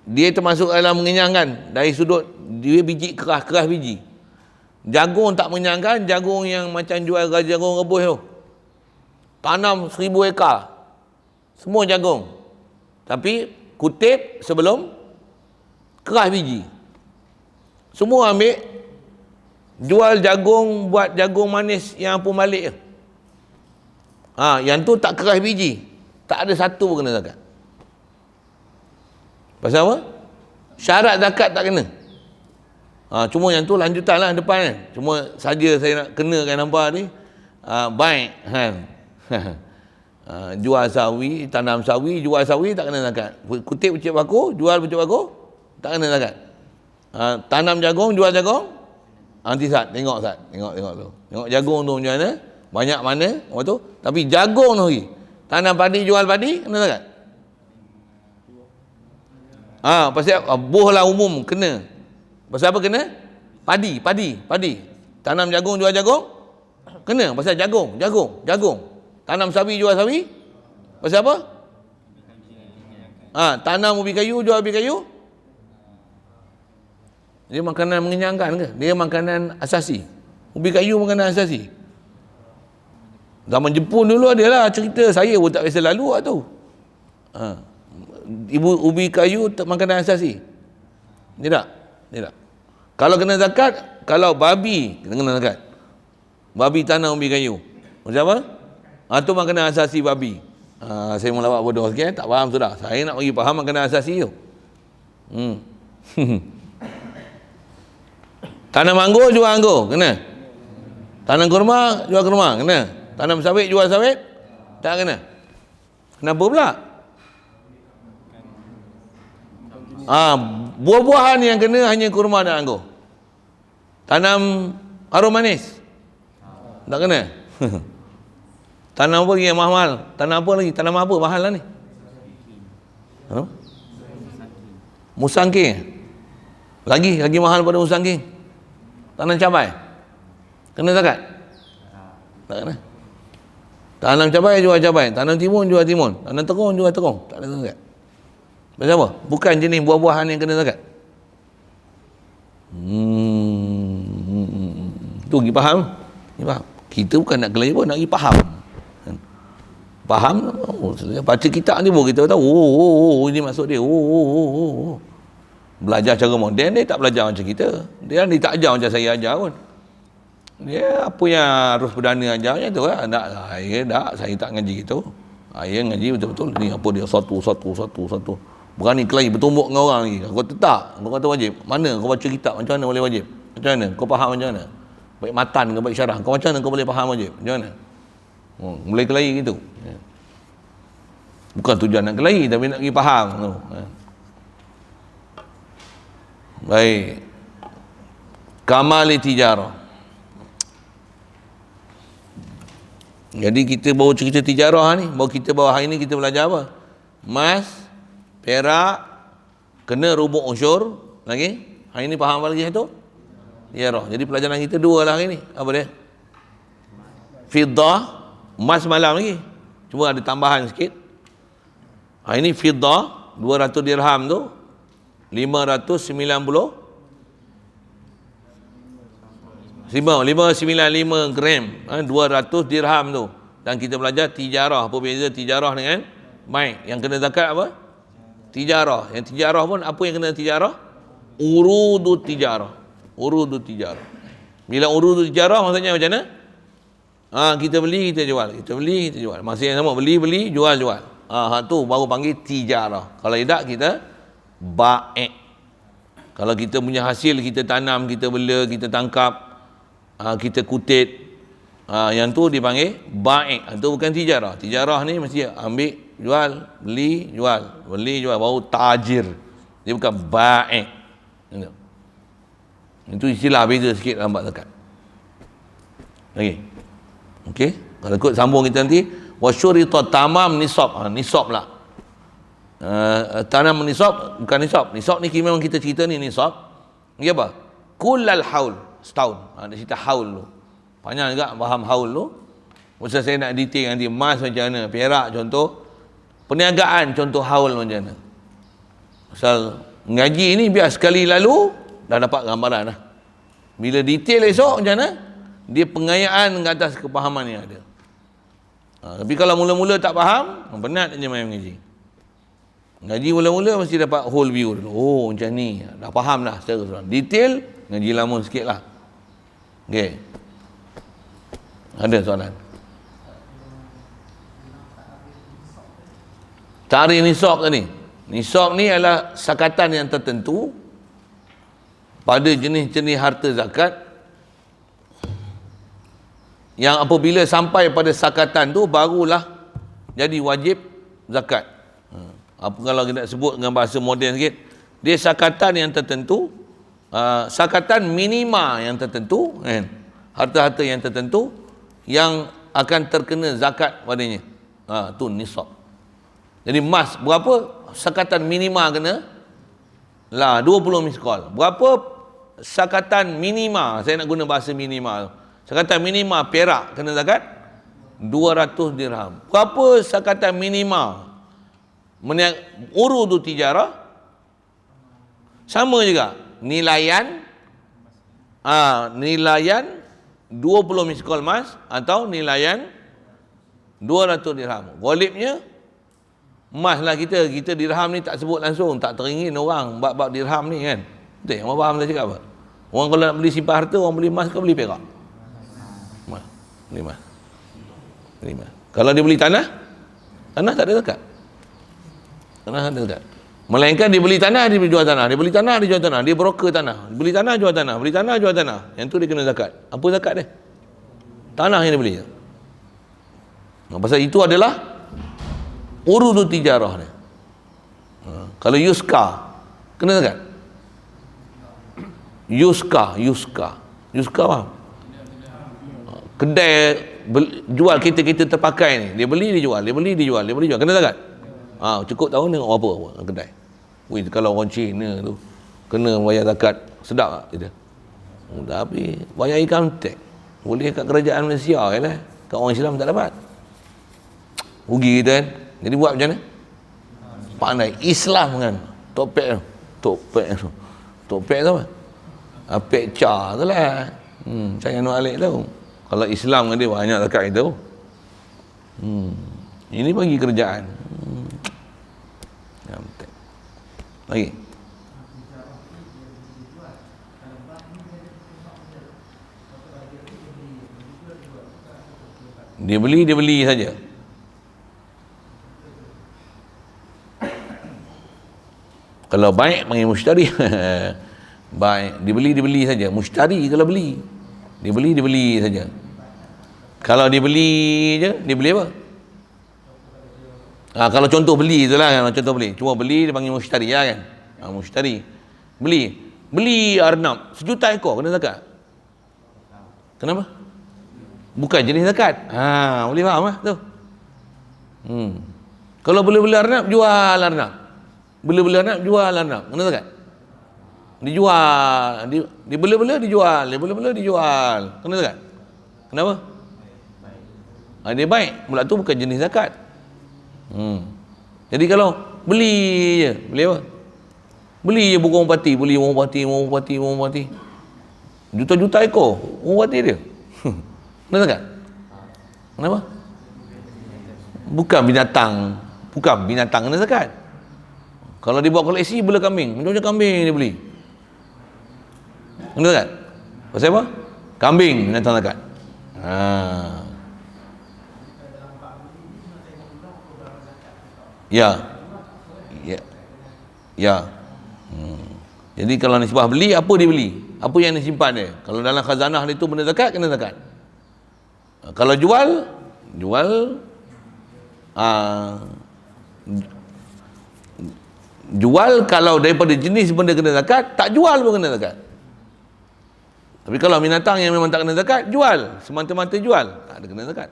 dia termasuk dalam mengenyangkan dari sudut dia biji keras biji. Jagung tak mengenyangkan, jagung yang macam jual jagung rebus tu. Tanam 1,000 ekar. Semua jagung. Tapi kutip sebelum keras biji. Semua ambil jual jagung, buat jagung manis yang pun balik je. Yang tu tak keras biji. Tak ada satu pun kena zakat. Pasal apa? Syarat zakat tak kena. Cuma yang tu lanjutan lah depan kan. Cuma saja saya nak kenakan nampak ni. Baik kan. Jual sawi, tanam sawi, jual sawi tak kena zakat. Kutip pucuk paku, jual pucuk paku tak kena zakat. Tanam jagung, jual jagung, nanti Sat, tengok Sat, tengok tu. Tengok jagung tu macam mana, banyak mana, tu. Tapi jagung tu lagi. Tanam padi, jual padi, kena zakat. Pasal buah lah umum kena. Pasal apa kena? Padi. Tanam jagung, jual jagung, kena. Pasal jagung. Tanam sawi, jual sawi. Pasal apa? Tanam ubi kayu, jual ubi kayu. Dia makanan mengenyangkan ke? Dia makanan asasi. Ubi kayu makanan asasi. Zaman Jepun dulu adalah cerita, saya pun tak biasa lalu lah tu. Ubi kayu makanan asasi. Tidak. Kalau kena zakat, kalau babi kena zakat. Babi tanam ubi kayu. Macam apa? Tu makanan asasi babi. Saya melawak bodoh sikit, tak faham sudah. Saya nak bagi faham makanan asasi tu. Tanam anggur, jual anggur, kena. Tanam kurma, jual kurma, kena. Tanam sawit, jual sawit, tak kena. Kenapa pula? Buah-buahan yang kena hanya kurma dan anggur. Tanam harum manis, tak kena. Tanam apa lagi yang mahal? Tanam apa lagi? Tanam apa mahal lah ni? Musangking. Lagi mahal pada musangking. Tanam cabai, kena zakat? Tak kena. Tanam cabai, jual cabai. Tanam timun, jual timun. Tanam terung, jual terung. Tak ada zakat. Pasal apa? Bukan jenis buah-buahan yang kena zakat. Tu pergi faham. Kita bukan nak kelahi pun, nak pergi faham. Faham? Baca kitab ni pun kita tahu. Ini maksud dia. Belajar cara moden, dia tak belajar macam kita. Dia tak ajar macam saya ajar pun. Dia apa yang harus perdana ajarnya tu lah. Saya tak ngaji gitu. Saya ngaji betul-betul. Ni apa dia, satu. Berani kelahi, bertumbuk dengan orang lagi. Kau tak, kau kata wajib. Mana kau baca kitab, macam mana boleh wajib? Macam mana? Kau faham macam mana? Baik matan ke baik syarah, kau macam mana kau boleh faham wajib? Macam mana? Mulai kelahi gitu. Bukan tujuan nak kelahi, tapi nak pergi faham tu. Baik. Kamali tijarah. Jadi kita bawa cerita tijarah ni, hari ni kita belajar apa? Emas, perak, kena rubuh usyur, lagi? Hari ni faham apa lagi itu? Tijarah. Jadi pelajaran kita dua lah hari ni. Apa dia? Fiddah, emas malam lagi. Cuma ada tambahan sikit. Hari ni fiddah 200 dirham tu 595 gram, 200 dirham tu. Dan kita belajar tijarah. Apa beza tijarah dengan mai? Yang kena zakat apa? Tijarah. Yang tijarah pun apa yang kena tijarah? Urudu tijarah. Bila urudu tijarah maksudnya macam mana? Kita beli, kita jual. Masa yang sama, beli, jual. Tu baru panggil tijarah. Kalau tidak, kita baik. Kalau kita punya hasil, kita tanam, kita bela, kita tangkap, kita kutip, yang tu dipanggil baik. Itu bukan tijarah. Tijarah ni mesti ambil, jual, beli, jual, baru tajir. Dia bukan baik. Itu istilah beza sikit dalam bab zakat. Okey. Kalau ikut sambung kita nanti, wasyurita tamam nisab. Nisab lah. Tanam nisab, bukan nisab. Nisab ni memang kita cerita ni nisab. Ni apa? Kullal haul, setahun. Dia cerita haul tu. Panjang juga faham haul tu. Masa saya nak detail nanti, emas macam mana, perak contoh, perniagaan contoh haul macam mana. Pasal ngaji ni biar sekali lalu dah dapat gambaran dah. Bila detail esok macam mana, dia pengayaan ke atas kepahaman yang ada. Tapi kalau mula-mula tak faham, penat je main ngaji. Ngaji mula-mula mesti dapat whole view dulu. Macam ni. Dah faham dah secara seram. Detail, ngaji lama sikit lah. Okay. Ada soalan? Tarikh nisab tadi. Nisab ni adalah sakatan yang tertentu pada jenis-jenis harta zakat yang apabila sampai pada sakatan tu barulah jadi wajib zakat. Apa kalau kita sebut dengan bahasa moden sikit, dia sakatan yang tertentu, sakatan minima yang tertentu, kan? Harta-harta yang tertentu yang akan terkena zakat padanya. Tu nisab. Jadi emas berapa sakatan minima kena? 20 miskol. Berapa sakatan minima? Saya nak guna bahasa minima. Sakatan minima perak kena zakat 200 dirham. Berapa sakatan minima urudu tijarah? Sama juga. nilaian 20 miskol emas atau nilaian 200 dirham. Ghalibnya emas lah kita dirham ni tak sebut langsung, tak teringin orang bab dirham ni kan. Betul, orang faham saya cakap apa? Orang kalau nak beli simpan harta, orang beli emas ke beli perak? Emas. Beli emas. Beli emas. Kalau dia beli tanah tak ada zakat. Tanah ada zakat. Melainkan dia beli tanah, dia jual tanah. Dia beli tanah, dia jual tanah. Dia broker tanah. Beli tanah, jual tanah. Beli tanah, jual tanah. Yang tu dia kena zakat. Apa zakat dia? Tanah yang dia beli. Pasal itu adalah urudut tijarah ni. Kalau yuska, kena zakat. Yuska apa? Kedai jual kita terpakai ni. Dia beli, dia jual. Kena zakat. Cukup tahun tengok apa kedai. Wih, kalau orang Cina tu kena bayar zakat, sedap tak dia? Tapi bayar income tax. Boleh kat kerajaan Malaysia je lah. Kat orang Islam tak dapat. Rugi kita kan. Jadi buat macam mana? Pandai Islam kan. Topek tu apa? Pek cha tu lah. Saya nak alik tu. Kalau Islam kan dia banyak zakat itu. Ini bagi kerajaan. Lagi. Dia beli saja. Kalau baik panggil mushtari. Baik, dibeli saja. Mushtari kalau beli. Dibeli saja. Kalau dia beli je, dia beli apa? Kalau contoh beli itulah kan, contoh beli. Cuma beli dia panggil mushtari lah kan. Mushtari. Beli arnab 1 juta ekor kena zakat. Kenapa? Bukan jenis zakat. Boleh faham lah tu. Kalau beli arnab, jual arnab. Beli arnab, jual arnab. Kena zakat. Dijual, dia bela dijual. Kena zakat. Kenapa? Dia baik. Pula tu bukan jenis zakat. Jadi kalau beli je, beli apa? Beli je burung merpati, juta-juta ekor burung merpati dia. Kena zakat? Kenapa? Bukan binatang kena zakat. Kalau dia buat koleksi bela kambing, macam-macam kambing dia beli. Kena zakat? Pasal apa? Kambing binatang zakat. Ya. Jadi kalau nisbah beli, apa dia beli? Apa yang disimpan dia? Kalau dalam khazanah dia tu benda zakat, kena zakat. Kalau jual kalau daripada jenis benda kena zakat, tak jual pun kena zakat. Tapi kalau binatang yang memang tak kena zakat, jual. Semata-mata jual, tak ada kena zakat.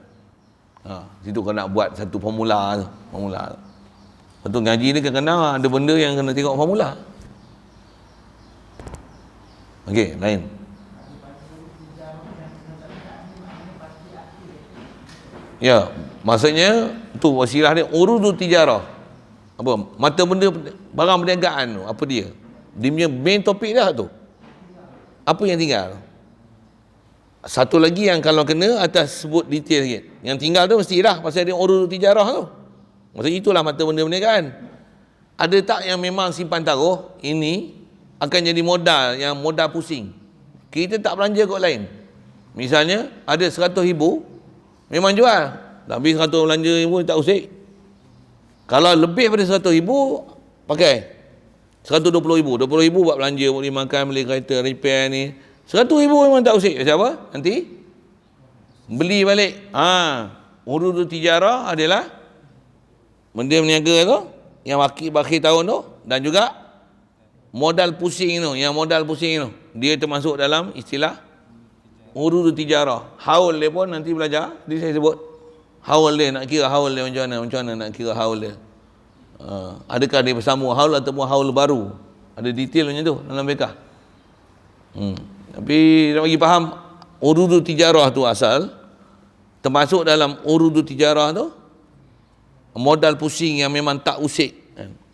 Situ kau nak buat satu formula tu. Betul, ngaji ni kadang-kadang ada benda yang kena tengok formula. Okey, lain. Ya, maksudnya tu wasilah dia urudut tijarah. Apa? Mata benda barang perniagaan tu, apa dia? Dia punya main topik dah tu. Apa yang tinggal? Satu lagi yang kalau kena atas sebut detail sikit. Yang tinggal tu mestilah pasal dia urudut tijarah tu. Maksudnya itulah mata benda perniagaan. Ada tak yang memang simpan taruh, ini akan jadi modal, yang modal pusing. Kita tak belanja kot lain. Misalnya ada 100,000 memang jual. Tapi 100 belanja ribu tak usik. Kalau lebih pada 100,000 pakai 120,000. 20,000 buat belanja, boleh makan, beli kereta, repair ni. 100,000 memang tak usik. Macam apa? Nanti beli balik. Urudut tijarah adalah benda berniaga tu yang akhir tahun tu, dan juga modal pusing tu, dia termasuk dalam istilah urudut tijarah. Haul dia pun nanti belajar, dia saya sebut haul dia, nak kira haul dia macam mana nak kira haul dia. Adakah dia bersama haul ataupun haul baru, ada detail macam tu dalam fiqh. Tapi nak bagi faham urudut tijarah tu asal termasuk dalam urudut tijarah tu modal pusing yang memang tak usik.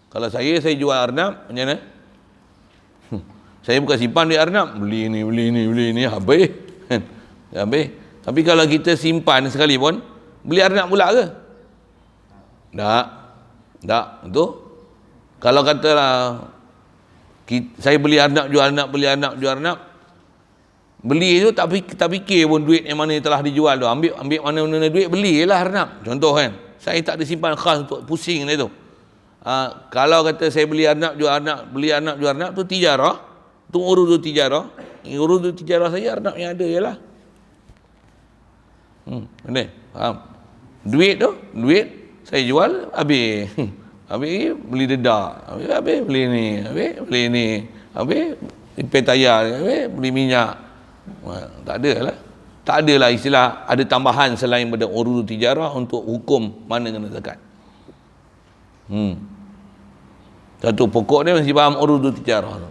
Kalau saya jual arnab, macam mana? Saya bukan simpan duit Arnab, beli ni, habis. Habis. Tapi kalau kita simpan sekali pun, beli Arnab pula ke? Tak. Betul? Kalau katalah saya beli Arnab, jual Arnab, beli Arnab, jual Arnab, beli tu tak fikir pun duit yang mana telah dijual tu. Ambil mana duit, belilah Arnab. Contoh kan. Saya tak ada simpan khas untuk pusing dia tu. Kalau kata saya beli Arnab, jual Arnab, beli Arnab, jual Arnab, tu tijarah. Tu urudu tijarah. Urudu tijarah saya Arnab yang ada ialah. Benar? Faham? Duit saya jual habis. Habis beli dedak. Habis beli ni. Habis beli ni. Habis repair tayar. Habis beli minyak. Tak ada lah. Tak adalah istilah ada tambahan selain pada urudu tijarah untuk hukum mana kena zakat. Satu pokok dia mesti faham urudu tijarah tu.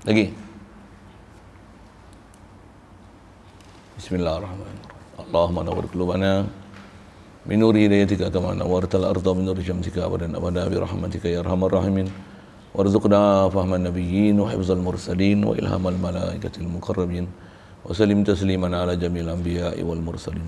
Lagi. Bismillahirrahmanirrahim. Allahumma nawwir qulubana min nuri hidayatika kama nawwartal arda min nuri syamsika abadan abada bi rahmatika ya arhamar rahimin. Warzuqna fahman nabiyyin wa hifzal mursalin wa ilhamal malaikatil muqarrabin wa sallim tasliman ala jamil anbiya'i wal mursalin.